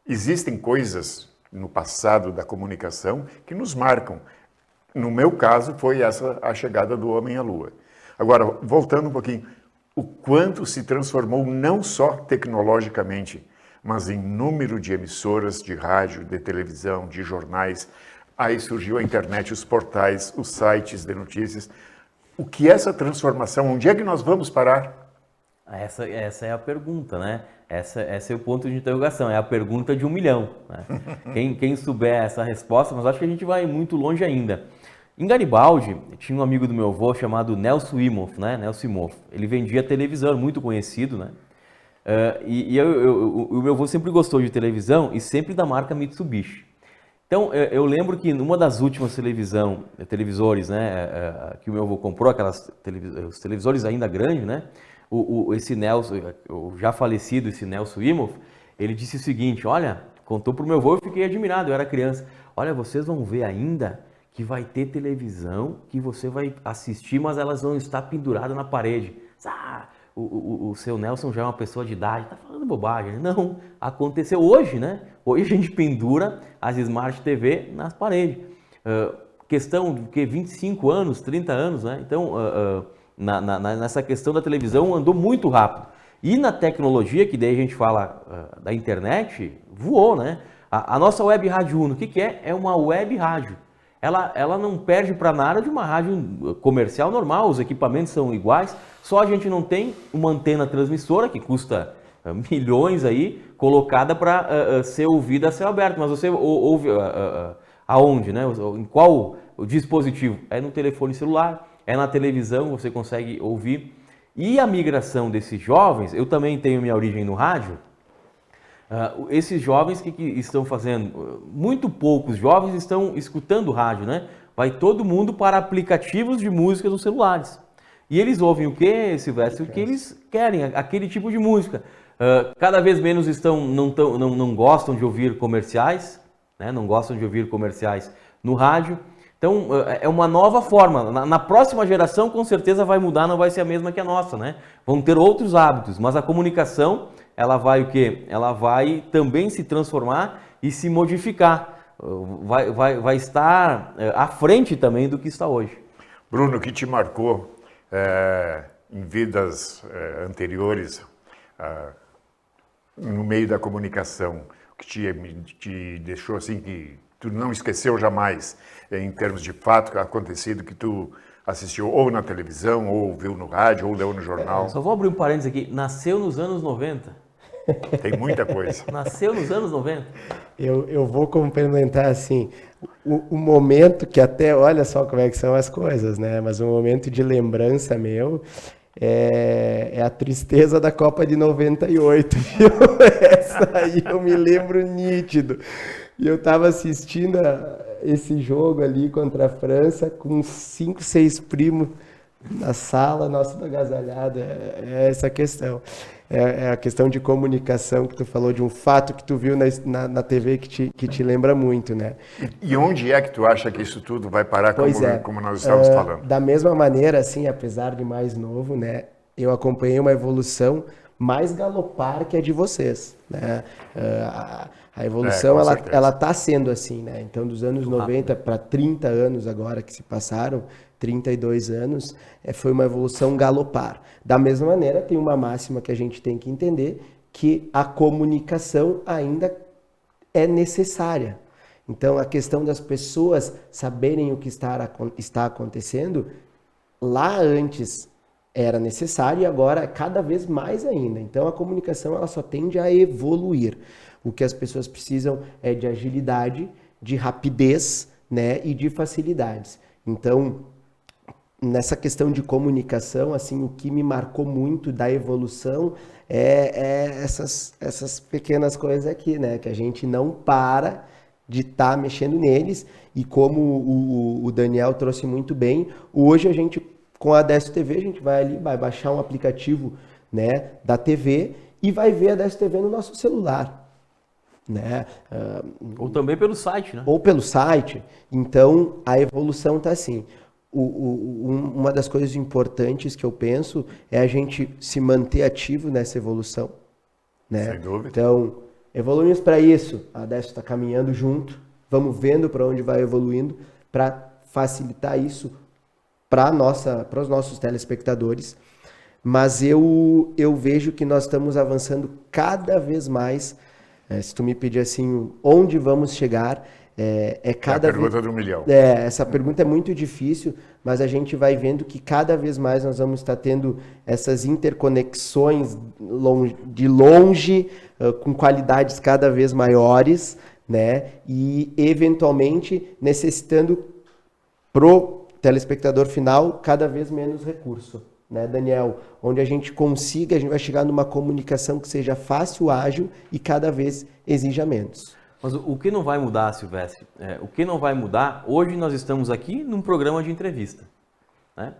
existem coisas no passado da comunicação que nos marcam. No meu caso, foi a chegada do homem à Lua. Agora, voltando um pouquinho, o quanto se transformou não só tecnologicamente, mas em número de emissoras de rádio, de televisão, de jornais. Aí surgiu a internet, os portais, os sites de notícias. O que é essa transformação? Onde é que nós vamos parar? Essa é a pergunta, né? Esse é o ponto de interrogação, é a pergunta de 1 milhão. Né? Quem souber essa resposta, mas acho que a gente vai muito longe ainda. Em Garibaldi, tinha um amigo do meu avô chamado Nelson Imoff, né? Nelson Imoff. Ele vendia televisão, muito conhecido, né? O meu avô sempre gostou de televisão e sempre da marca Mitsubishi. Então, eu lembro que numa das últimas televisores, né, que o meu avô comprou, os televisores ainda grandes, né? Esse Nelson, o já falecido, esse Nelson Imoff, ele disse o seguinte, olha, contou para o meu avô, eu fiquei admirado, eu era criança. Olha, vocês vão ver ainda que vai ter televisão que você vai assistir, mas elas vão estar penduradas na parede. O seu Nelson já é uma pessoa de idade, tá falando bobagem. Não, aconteceu hoje, né? Hoje a gente pendura as Smart TV nas paredes. Questão de que 25 anos, 30 anos, né? Então, nessa questão da televisão andou muito rápido. E na tecnologia, que daí a gente fala da internet, voou, né? A nossa web rádio Uno, o que é? É uma web rádio. Ela não perde para nada de uma rádio comercial normal, os equipamentos são iguais, só a gente não tem uma antena transmissora que custa milhões aí, colocada para ser ouvida a céu aberto, mas você ouve aonde, né? Em qual dispositivo? É no telefone celular, é na televisão, você consegue ouvir. E a migração desses jovens, eu também tenho minha origem no rádio, esses jovens que estão fazendo, muito poucos jovens estão escutando rádio, né? Vai todo mundo para aplicativos de música nos celulares. E eles ouvem o que, Silvestre? O que eles querem, aquele tipo de música. Cada vez menos não gostam de ouvir comerciais, né? Não gostam de ouvir comerciais no rádio. Então, é uma nova forma. Na próxima geração, com certeza vai mudar, não vai ser a mesma que a nossa, né? Vão ter outros hábitos, mas a comunicação, ela vai o quê? Ela vai também se transformar e se modificar. Vai estar à frente também do que está hoje. Bruno, o que te marcou em vidas anteriores, no meio da comunicação, o que te deixou assim, que tu não esqueceu jamais, em termos de fato acontecido que tu assistiu ou na televisão, ou viu no rádio, ou leu no jornal? Só vou abrir um parênteses aqui. Nasceu nos anos 90. Tem muita coisa. Nasceu nos anos 90. Eu vou complementar assim, o momento que até, olha só como é que são as coisas, né? Mas um momento de lembrança meu é a tristeza da Copa de 98, viu? Essa aí eu me lembro nítido. E eu estava assistindo esse jogo ali contra a França com 5, 6 primos Na sala, nós tudo agasalhado, é essa questão. É a questão de comunicação que tu falou, de um fato que tu viu na TV que te lembra muito, né? E onde é que tu acha que isso tudo vai parar, Pois como nós estamos falando? Da mesma maneira, assim, apesar de mais novo, né? Eu acompanhei uma evolução mais galopar que a de vocês, né? A evolução, com certeza. ela tá sendo assim, né? Então, dos anos 90 para 30 anos agora que se passaram, 32 anos, foi uma evolução galopar. Da mesma maneira, tem uma máxima que a gente tem que entender, que a comunicação ainda é necessária. Então, a questão das pessoas saberem o que está acontecendo, lá antes era necessário e agora cada vez mais ainda. Então, a comunicação ela só tende a evoluir. O que as pessoas precisam é de agilidade, de rapidez, né, e de facilidades. Então, nessa questão de comunicação, assim, o que me marcou muito da evolução é essas pequenas coisas aqui, né, que a gente não para de estar mexendo neles, e como o Daniel trouxe muito bem, hoje a gente, com a Adesso TV, a gente vai ali, vai baixar um aplicativo, né, da TV e vai ver a Adesso TV no nosso celular. Né? Ou também pelo site, né? Ou pelo site. Então, a evolução está assim. Uma das coisas importantes que eu penso é a gente se manter ativo nessa evolução. Né? Sem dúvida. Então, evoluímos para isso. A Adesso está caminhando junto. Vamos vendo para onde vai evoluindo para facilitar isso para os nossos telespectadores. Mas eu vejo que nós estamos avançando cada vez mais. Se tu me pedir assim, onde vamos chegar, cada vez... a pergunta do milhão. Essa pergunta é muito difícil, mas a gente vai vendo que cada vez mais nós vamos estar tendo essas interconexões de longe, com qualidades cada vez maiores, né? E eventualmente necessitando pro telespectador final cada vez menos recurso. Né, Daniel? Onde a gente vai chegar numa comunicação que seja fácil, ágil e cada vez exija menos. Mas o que não vai mudar, Silvestre? O que não vai mudar, hoje nós estamos aqui num programa de entrevista. Né?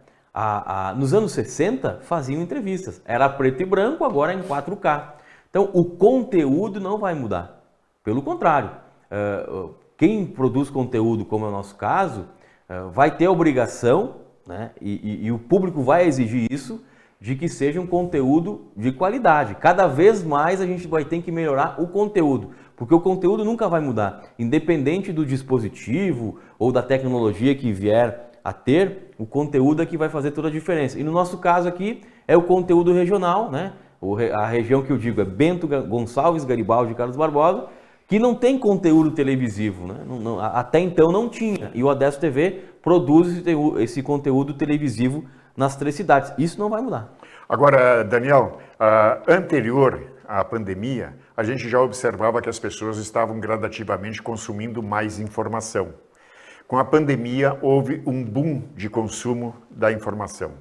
Nos anos 60 faziam entrevistas, era preto e branco, agora é em 4K. Então o conteúdo não vai mudar, pelo contrário. Quem produz conteúdo, como é o nosso caso, vai ter a obrigação, né? E o público vai exigir isso, de que seja um conteúdo de qualidade. Cada vez mais a gente vai ter que melhorar o conteúdo, porque o conteúdo nunca vai mudar. Independente do dispositivo ou da tecnologia que vier a ter, o conteúdo é que vai fazer toda a diferença. E no nosso caso aqui é o conteúdo regional, né? A região que eu digo é Bento Gonçalves, Garibaldi e Carlos Barbosa, que não tem conteúdo televisivo, né? Até então não tinha. E o Adesso TV produz esse conteúdo televisivo nas 3 cidades. Isso não vai mudar. Agora, Daniel, anterior à pandemia, a gente já observava que as pessoas estavam gradativamente consumindo mais informação. Com a pandemia, houve um boom de consumo da informação.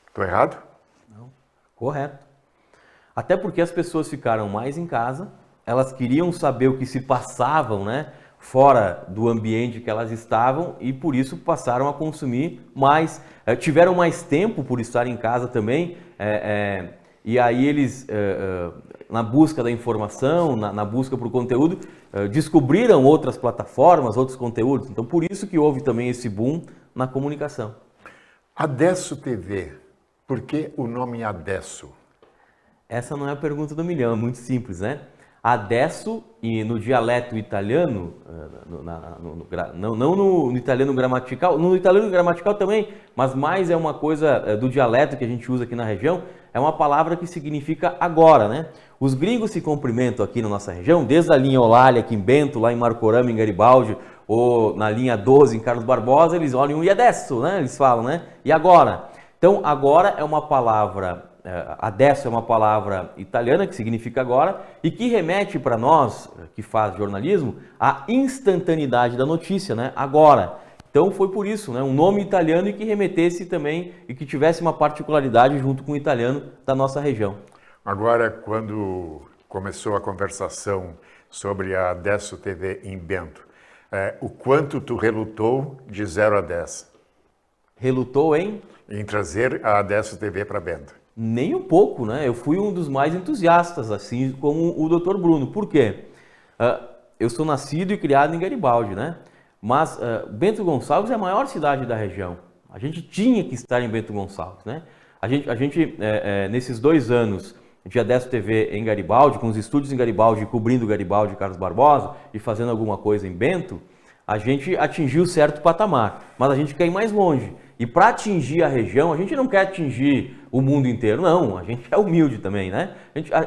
Estou errado? Não, correto. Até porque as pessoas ficaram mais em casa, elas queriam saber o que se passavam, né, fora do ambiente que elas estavam, e por isso passaram a consumir mais, tiveram mais tempo por estar em casa também, e aí eles, na busca da informação, na busca por conteúdo, descobriram outras plataformas, outros conteúdos. Então por isso que houve também esse boom na comunicação. Adesso TV, por que o nome Adesso? Essa não é a pergunta do milhão, é muito simples, né? Adesso, e no dialeto italiano, não no italiano gramatical, no italiano gramatical também, mas mais é uma coisa do dialeto que a gente usa aqui na região, é uma palavra que significa agora, né? Os gringos se cumprimentam aqui na nossa região, desde a linha Olália, aqui em Bento, lá em Marcorama, em Garibaldi, ou na linha 12, em Carlos Barbosa, eles olham e adesso, né? Eles falam, né? E agora? Então, agora é uma palavra... Adesso é uma palavra italiana que significa agora e que remete para nós, que faz jornalismo, à instantaneidade da notícia, né? Agora. Então foi por isso, né? Um nome italiano e que remetesse também e que tivesse uma particularidade junto com o italiano da nossa região. Agora, quando começou a conversação sobre a Adesso TV em Bento, o quanto tu relutou de 0 a 10? Relutou em? em trazer a Adesso TV para Bento? Nem um pouco, né? Eu fui um dos mais entusiastas, assim como o Dr. Bruno. Por quê? Eu sou nascido e criado em Garibaldi, né? Mas Bento Gonçalves é a maior cidade da região. A gente tinha que estar em Bento Gonçalves, né? A gente nesses 2 anos de Adesso TV em Garibaldi, com os estúdios em Garibaldi, cobrindo Garibaldi e Carlos Barbosa e fazendo alguma coisa em Bento, a gente atingiu certo patamar, mas a gente quer ir mais longe. E para atingir a região, a gente não quer atingir o mundo inteiro, não. A gente é humilde também, né?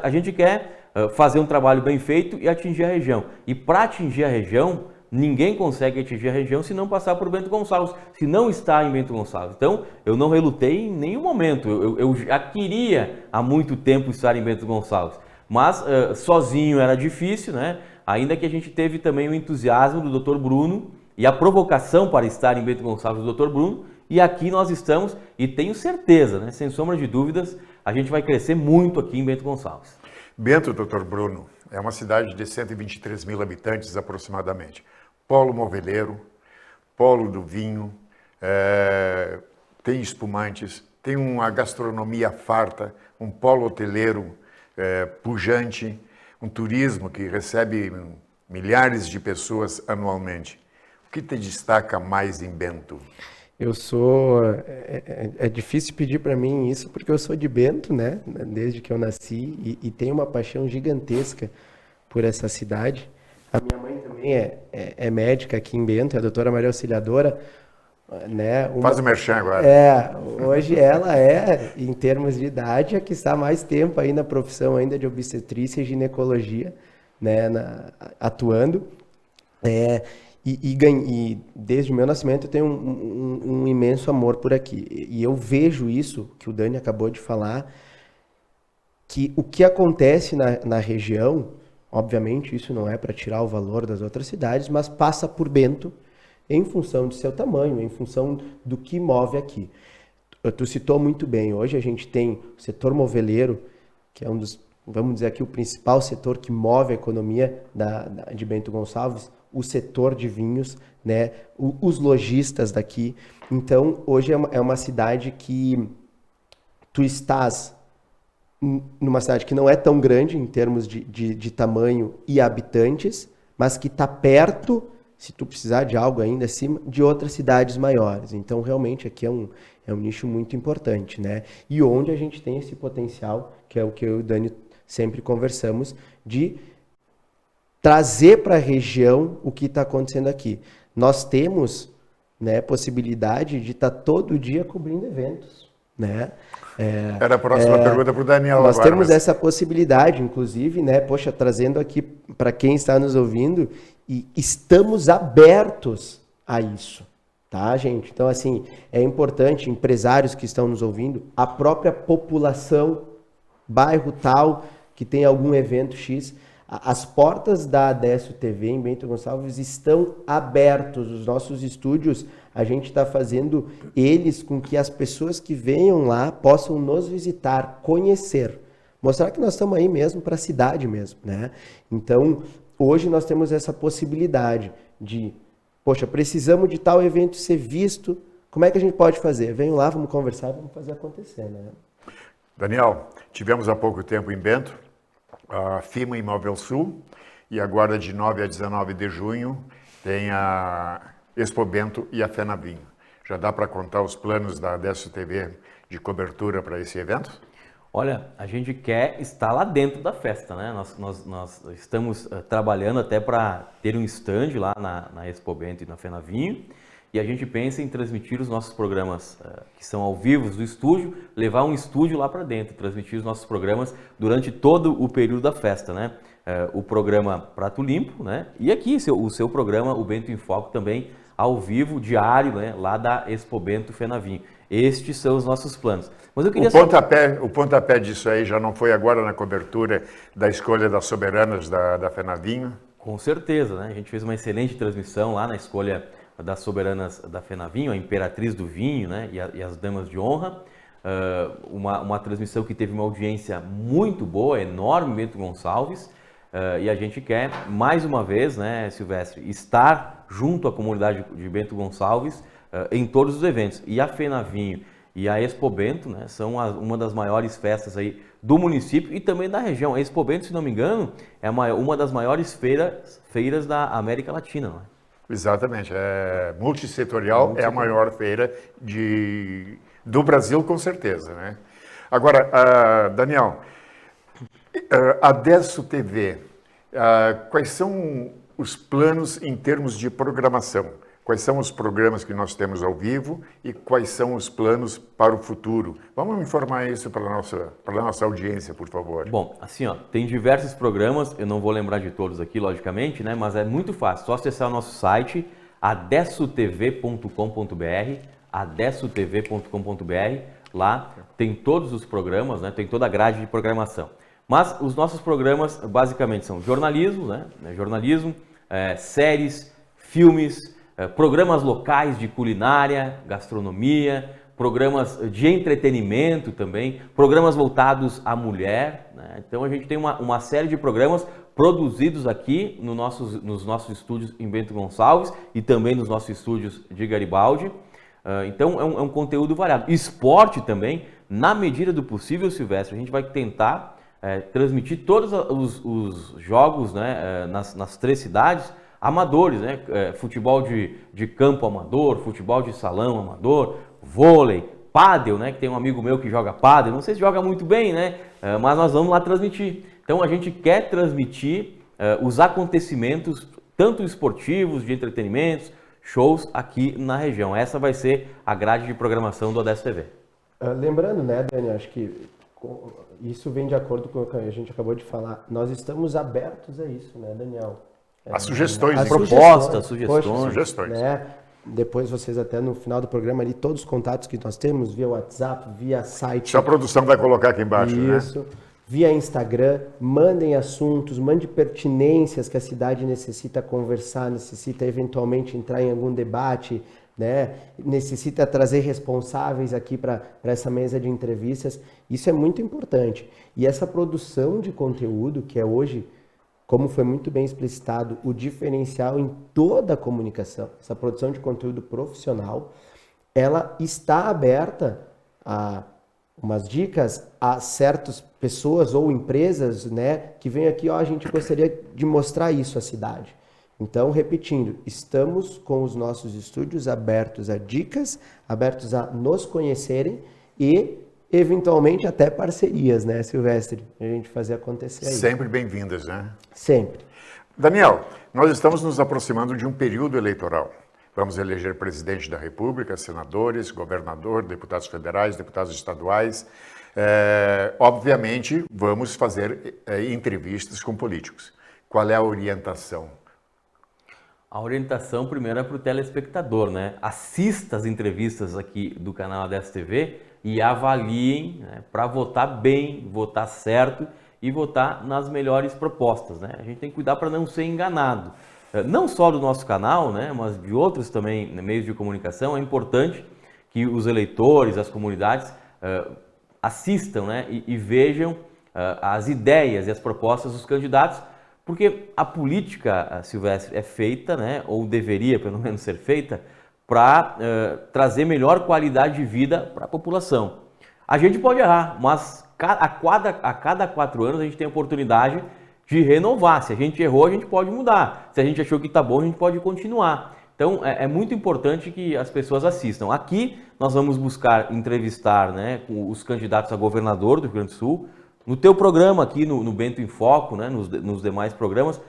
A gente quer fazer um trabalho bem feito e atingir a região. E para atingir a região, ninguém consegue atingir a região se não passar por Bento Gonçalves, se não está em Bento Gonçalves. Então, eu não relutei em nenhum momento. Eu já queria há muito tempo estar em Bento Gonçalves. Mas sozinho era difícil, né? Ainda que a gente teve também o entusiasmo do Dr. Bruno e a provocação para estar em Bento Gonçalves do Dr. Bruno. E aqui nós estamos e tenho certeza, né? Sem sombra de dúvidas, a gente vai crescer muito aqui em Bento Gonçalves. Bento, Dr. Bruno, é uma cidade de 123 mil habitantes aproximadamente. Polo moveleiro, polo do vinho, tem espumantes, tem uma gastronomia farta, um polo hoteleiro pujante, um turismo que recebe milhares de pessoas anualmente. O que te destaca mais em Bento? Eu sou... É difícil pedir para mim isso, porque eu sou de Bento, né? Desde que eu nasci, e tenho uma paixão gigantesca por essa cidade. A minha mãe também é médica aqui em Bento, é a doutora Maria Auxiliadora, né? Faz o merchan agora. Hoje ela é, em termos de idade, a que está mais tempo aí na profissão ainda de obstetrícia e ginecologia, né? Atuando. E desde o meu nascimento eu tenho um imenso amor por aqui. E eu vejo isso, que o Dani acabou de falar, que o que acontece na região, obviamente isso não é para tirar o valor das outras cidades, mas passa por Bento em função de seu tamanho, em função do que move aqui. Tu citou muito bem, hoje a gente tem o setor moveleiro, que é um dos, vamos dizer aqui, o principal setor que move a economia de Bento Gonçalves, o setor de vinhos, né, os lojistas daqui. Então, hoje é uma cidade que tu estás numa cidade que não é tão grande em termos de tamanho e habitantes, mas que está perto, se tu precisar de algo ainda acima, de outras cidades maiores. Então, realmente, aqui é um nicho muito importante, né? E onde a gente tem esse potencial, que é o que eu e o Dani sempre conversamos, de trazer para a região o que está acontecendo aqui. Nós temos, né, possibilidade de estar todo dia cobrindo eventos, né? Era a próxima pergunta para o Daniel. Nós temos essa possibilidade, inclusive, né? Poxa, trazendo aqui para quem está nos ouvindo, e estamos abertos a isso, tá, gente? Então, assim, é importante, empresários que estão nos ouvindo, a própria população, bairro tal, que tem algum evento X, as portas da Adesso TV em Bento Gonçalves estão abertos. Os nossos estúdios, a gente está fazendo eles com que as pessoas que venham lá possam nos visitar, conhecer, mostrar que nós estamos aí mesmo para a cidade mesmo, né? Então, hoje nós temos essa possibilidade de, poxa, precisamos de tal evento ser visto, como é que a gente pode fazer? Venham lá, vamos conversar, vamos fazer acontecer, né? Daniel, tivemos há pouco tempo em Bento a FIMA Imóvel Sul, e agora de 9 a 19 de junho tem a Expo Bento e a FENAVINHO. Já dá para contar os planos da Adesso TV de cobertura para esse evento? Olha, a gente quer estar lá dentro da festa, né? Nós estamos trabalhando até para ter um stand lá na Expo Bento e na FENAVINHO, e a gente pensa em transmitir os nossos programas que são ao vivo do estúdio, levar um estúdio lá para dentro, transmitir os nossos programas durante todo o período da festa, né? O programa Prato Limpo, né? E aqui o seu programa, o Bento em Foco, também ao vivo, diário, né? Lá da Expo Bento FENAVINHO. Estes são os nossos planos. Mas eu queria o pontapé disso aí já não foi agora na cobertura da escolha das soberanas da FENAVINHO? Com certeza, né? A gente fez uma excelente transmissão lá na escolha das soberanas da FENAVINHO, a Imperatriz do Vinho, né, e as Damas de Honra. Uma transmissão que teve uma audiência muito boa, enorme em Bento Gonçalves. E a gente quer, mais uma vez, né, Silvestre, estar junto à comunidade de Bento Gonçalves em todos os eventos. E a FENAVINHO E a Expo Bento, né, são uma das maiores festas aí do município e também da região. A Expo Bento, se não me engano, é uma das maiores feiras da América Latina. Né? Exatamente, é multissetorial, é a maior feira do Brasil, com certeza, né? Agora, Daniel, a Desso TV, quais são os planos em termos de programação? Quais são os programas que nós temos ao vivo e quais são os planos para o futuro? Vamos informar isso para a nossa audiência, por favor. Bom, assim, ó, tem diversos programas, eu não vou lembrar de todos aqui, logicamente, né? Mas é muito fácil, só acessar o nosso site, adessotv.com.br, adessotv.com.br, lá tem todos os programas, né? Tem toda a grade de programação. Mas os nossos programas basicamente são jornalismo, né? Jornalismo, séries, filmes, programas locais de culinária, gastronomia, programas de entretenimento também, programas voltados à mulher, né? Então a gente tem uma série de programas produzidos aqui nos nossos estúdios em Bento Gonçalves e também nos nossos estúdios de Garibaldi. Então é um conteúdo variado. Esporte também, na medida do possível, Silvestre, a gente vai tentar transmitir todos os jogos, né, nas 3 cidades, amadores, né? Futebol de campo amador, futebol de salão amador, vôlei, pádel, né? Que tem um amigo meu que joga pádel, não sei se joga muito bem, né? Mas nós vamos lá transmitir. Então a gente quer transmitir os acontecimentos, tanto esportivos, de entretenimentos, shows aqui na região. Essa vai ser a grade de programação do Adesso TV. Lembrando, né, Dani, acho que isso vem de acordo com o que a gente acabou de falar. Nós estamos abertos a isso, né, Daniel? As sugestões, as propostas, sugestões. Né? Depois vocês até no final do programa ali, todos os contatos que nós temos, via WhatsApp, via site. Só a produção vai colocar aqui embaixo, isso, né? Via Instagram, mandem assuntos, mande pertinências que a cidade necessita conversar, necessita eventualmente entrar em algum debate, né? Necessita trazer responsáveis aqui para essa mesa de entrevistas. Isso é muito importante. E essa produção de conteúdo, que é hoje, como foi muito bem explicitado, o diferencial em toda a comunicação, essa produção de conteúdo profissional, ela está aberta a umas dicas a certas pessoas ou empresas, né, que vêm aqui, a gente gostaria de mostrar isso à cidade. Então, repetindo, estamos com os nossos estúdios abertos a dicas, abertos a nos conhecerem e, eventualmente, até parcerias, né, Silvestre? A gente fazer acontecer aí. Sempre bem-vindas, né? Sempre. Daniel, nós estamos nos aproximando de um período eleitoral. Vamos eleger presidente da República, senadores, governador, deputados federais, deputados estaduais. Obviamente, vamos fazer entrevistas com políticos. Qual é a orientação? A orientação primeiro é para o telespectador, né? Assista as entrevistas aqui do canal Adesso TV e avaliem, né, para votar bem, votar certo e votar nas melhores propostas, né? A gente tem que cuidar para não ser enganado. Não só do nosso canal, né, mas de outros também meios de comunicação. É importante que os eleitores, as comunidades assistam, né, e vejam as ideias e as propostas dos candidatos, porque a política, Silvestre, é feita, né, ou deveria pelo menos ser feita, para trazer melhor qualidade de vida para a população. A gente pode errar, mas a cada 4 anos a gente tem a oportunidade de renovar. Se a gente errou, a gente pode mudar. Se a gente achou que está bom, a gente pode continuar. Então, é muito importante que as pessoas assistam. Aqui, nós vamos buscar entrevistar, né, os candidatos a governador do Rio Grande do Sul, no teu programa aqui, no Bento em Foco, né, nos demais programas,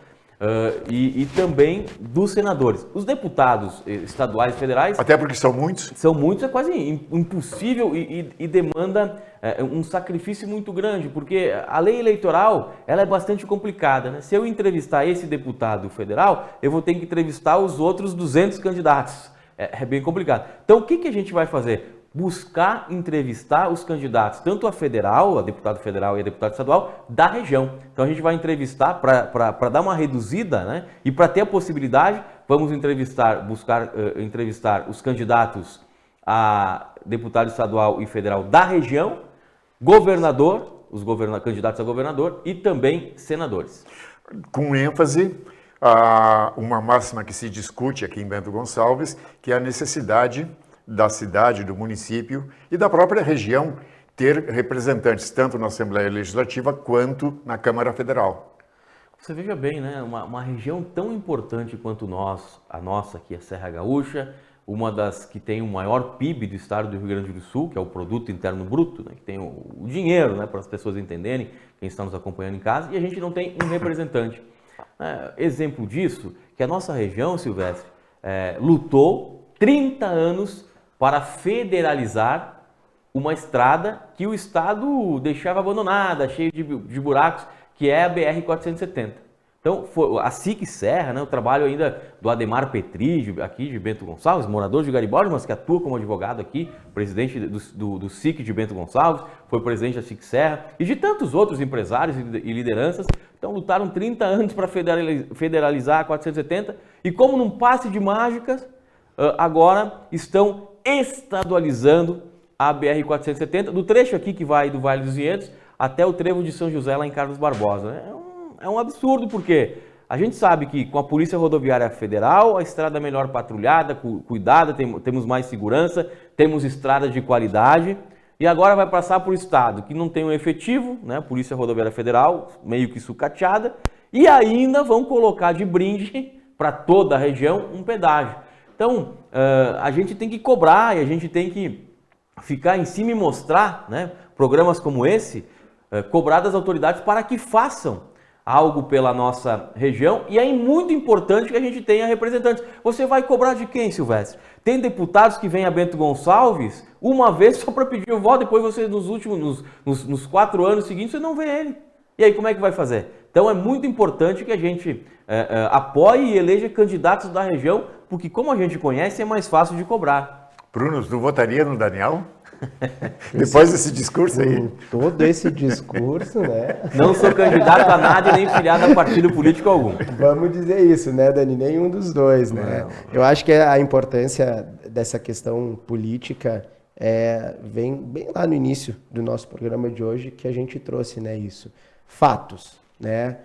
e também dos senadores. Os deputados estaduais e federais... Até porque são muitos. São muitos, é quase impossível e demanda um sacrifício muito grande, porque a lei eleitoral ela é bastante complicada, né? Se eu entrevistar esse deputado federal, eu vou ter que entrevistar os outros 200 candidatos. É bem complicado. Então, o que a gente vai fazer? Buscar entrevistar os candidatos, tanto a federal, a deputado federal e a deputada estadual, da região. Então a gente vai entrevistar para dar uma reduzida, né? E para ter a possibilidade, vamos buscar entrevistar os candidatos a deputado estadual e federal da região, governador, candidatos a governador e também senadores. Com ênfase, uma máxima que se discute aqui em Bento Gonçalves, que é a necessidade da cidade, do município e da própria região ter representantes tanto na Assembleia Legislativa quanto na Câmara Federal. Você veja bem, né? Uma região tão importante quanto a nossa aqui, a Serra Gaúcha, uma das que tem o maior PIB do estado do Rio Grande do Sul, que é o Produto Interno Bruto, né? Que tem o dinheiro, né? Para as pessoas entenderem, quem está nos acompanhando em casa, e a gente não tem um representante. Exemplo disso, que a nossa região, Silvestre, lutou 30 anos para federalizar uma estrada que o estado deixava abandonada, cheia de buracos, que é a BR-470. Então, a SIC Serra, né, o trabalho ainda do Ademar Petri, aqui de Bento Gonçalves, morador de Garibaldi, mas que atua como advogado aqui, presidente do SIC de Bento Gonçalves, foi presidente da SIC Serra, e de tantos outros empresários e lideranças. Então, lutaram 30 anos para federalizar a 470, e como num passe de mágicas, agora estão estadualizando a BR-470, do trecho aqui que vai do Vale dos Vinhedos até o trevo de São José, lá em Carlos Barbosa. É um absurdo, porque a gente sabe que com a Polícia Rodoviária Federal, a estrada é melhor patrulhada, cuidada, temos mais segurança, temos estradas de qualidade, e agora vai passar por estado que não tem um efetivo, né? Polícia Rodoviária Federal, meio que sucateada, e ainda vão colocar de brinde para toda a região um pedágio. Então, a gente tem que cobrar e a gente tem que ficar em cima e mostrar, né? Programas como esse, cobrar das autoridades para que façam algo pela nossa região, e é muito importante que a gente tenha representantes. Você vai cobrar de quem, Silvestre? Tem deputados que vêm a Bento Gonçalves uma vez só para pedir o voto, depois você nos 4 anos seguintes você não vê ele. E aí como é que vai fazer? Então é muito importante que a gente apoie e eleja candidatos da região, porque como a gente conhece é mais fácil de cobrar. Bruno, tu votaria no Daniel? Depois desse discurso aí. Todo esse discurso, né? Não sou candidato a nada e nem filiado a partido político algum. Vamos dizer isso, né, Dani? Nenhum dos dois, né? Eu acho que a importância dessa questão política vem bem lá no início do nosso programa de hoje, que a gente trouxe, né, isso. Fatos, né?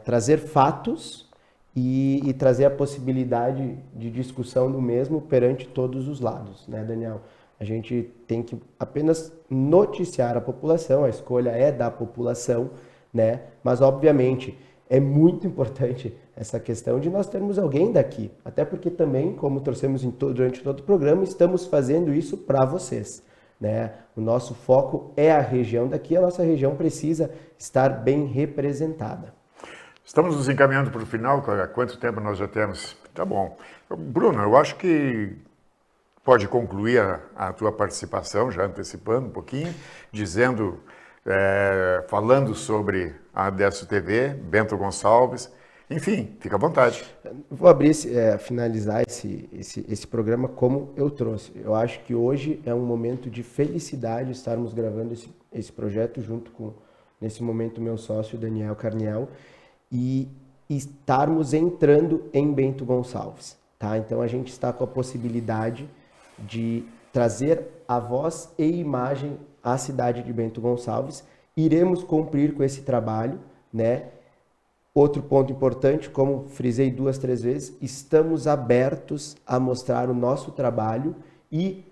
Trazer fatos e trazer a possibilidade de discussão do mesmo perante todos os lados, né, Daniel? A gente tem que apenas noticiar a população, a escolha é da população, né? Mas, obviamente, é muito importante essa questão de nós termos alguém daqui. Até porque também, como trouxemos durante todo o programa, estamos fazendo isso para vocês, né? O nosso foco é a região daqui, a nossa região precisa estar bem representada. Estamos nos encaminhando para o final, há quanto tempo nós já temos? Tá bom. Bruno, eu acho que pode concluir a tua participação, já antecipando um pouquinho, dizendo, falando sobre a Adesso TV, Bento Gonçalves, enfim, fica à vontade. Vou abrir, finalizar esse programa como eu trouxe. Eu acho que hoje é um momento de felicidade estarmos gravando esse projeto junto com, nesse momento, meu sócio Daniel Carniel, e estarmos entrando em Bento Gonçalves, tá? Então a gente está com a possibilidade de trazer a voz e imagem à cidade de Bento Gonçalves. Iremos cumprir com esse trabalho, né? Outro ponto importante, como frisei 2, 3 vezes, estamos abertos a mostrar o nosso trabalho e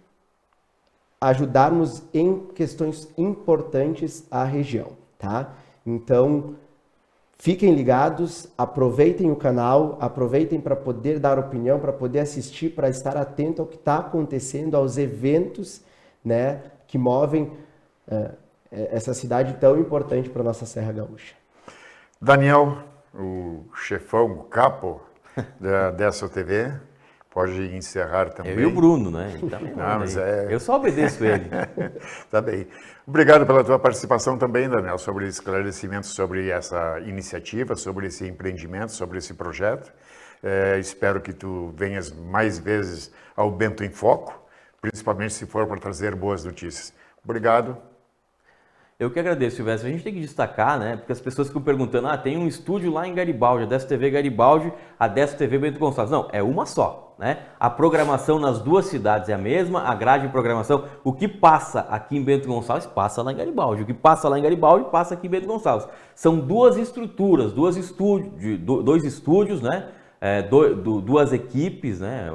ajudarmos em questões importantes à região, tá? Então, fiquem ligados, aproveitem o canal, aproveitem para poder dar opinião, para poder assistir, para estar atento ao que está acontecendo, aos eventos, né, que movem essa cidade tão importante para a nossa Serra Gaúcha. Daniel, o chefão, o capo da Adesso TV, pode encerrar também. Eu e o Bruno, né? Não, mas eu só obedeço ele. Tá bem. Obrigado pela tua participação também, Daniel, sobre esclarecimentos sobre essa iniciativa, sobre esse empreendimento, sobre esse projeto. Espero que tu venhas mais vezes ao Bento em Foco, principalmente se for para trazer boas notícias. Obrigado. Eu que agradeço, Silvestre. A gente tem que destacar, né? Porque as pessoas ficam perguntando, tem um estúdio lá em Garibaldi, a Adesso TV Garibaldi, a Adesso TV Bento Gonçalves. Não, é uma só, né? A programação nas duas cidades é a mesma, a grade de programação, o que passa aqui em Bento Gonçalves, passa lá em Garibaldi. O que passa lá em Garibaldi, passa aqui em Bento Gonçalves. São duas estruturas, dois estúdios, né? duas equipes, né?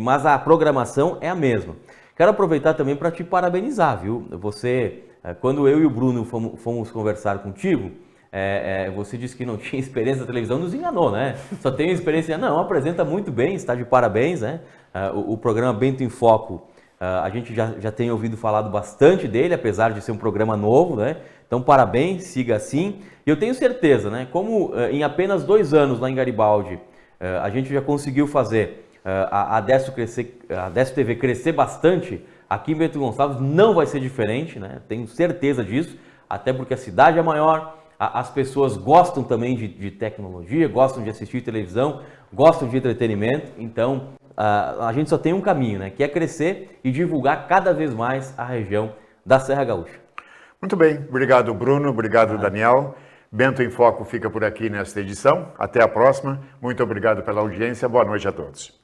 Mas a programação é a mesma. Quero aproveitar também para te parabenizar, viu? Você, quando eu e o Bruno fomos conversar contigo, você disse que não tinha experiência na televisão, nos enganou, né? Só tem experiência, não, apresenta muito bem, está de parabéns, né? O programa Bento em Foco, a gente já tem ouvido falado bastante dele, apesar de ser um programa novo, né? Então, parabéns, siga assim. E eu tenho certeza, né? Como em apenas 2 anos lá em Garibaldi, a gente já conseguiu fazer a Adesso TV crescer bastante, aqui em Bento Gonçalves não vai ser diferente, né? Tenho certeza disso, até porque a cidade é maior, as pessoas gostam também de tecnologia, gostam de assistir televisão, gostam de entretenimento, então a gente só tem um caminho, né? Que é crescer e divulgar cada vez mais a região da Serra Gaúcha. Muito bem, obrigado Bruno, obrigado Daniel. Bento em Foco fica por aqui nesta edição. Até a próxima. Muito obrigado pela audiência. Boa noite a todos.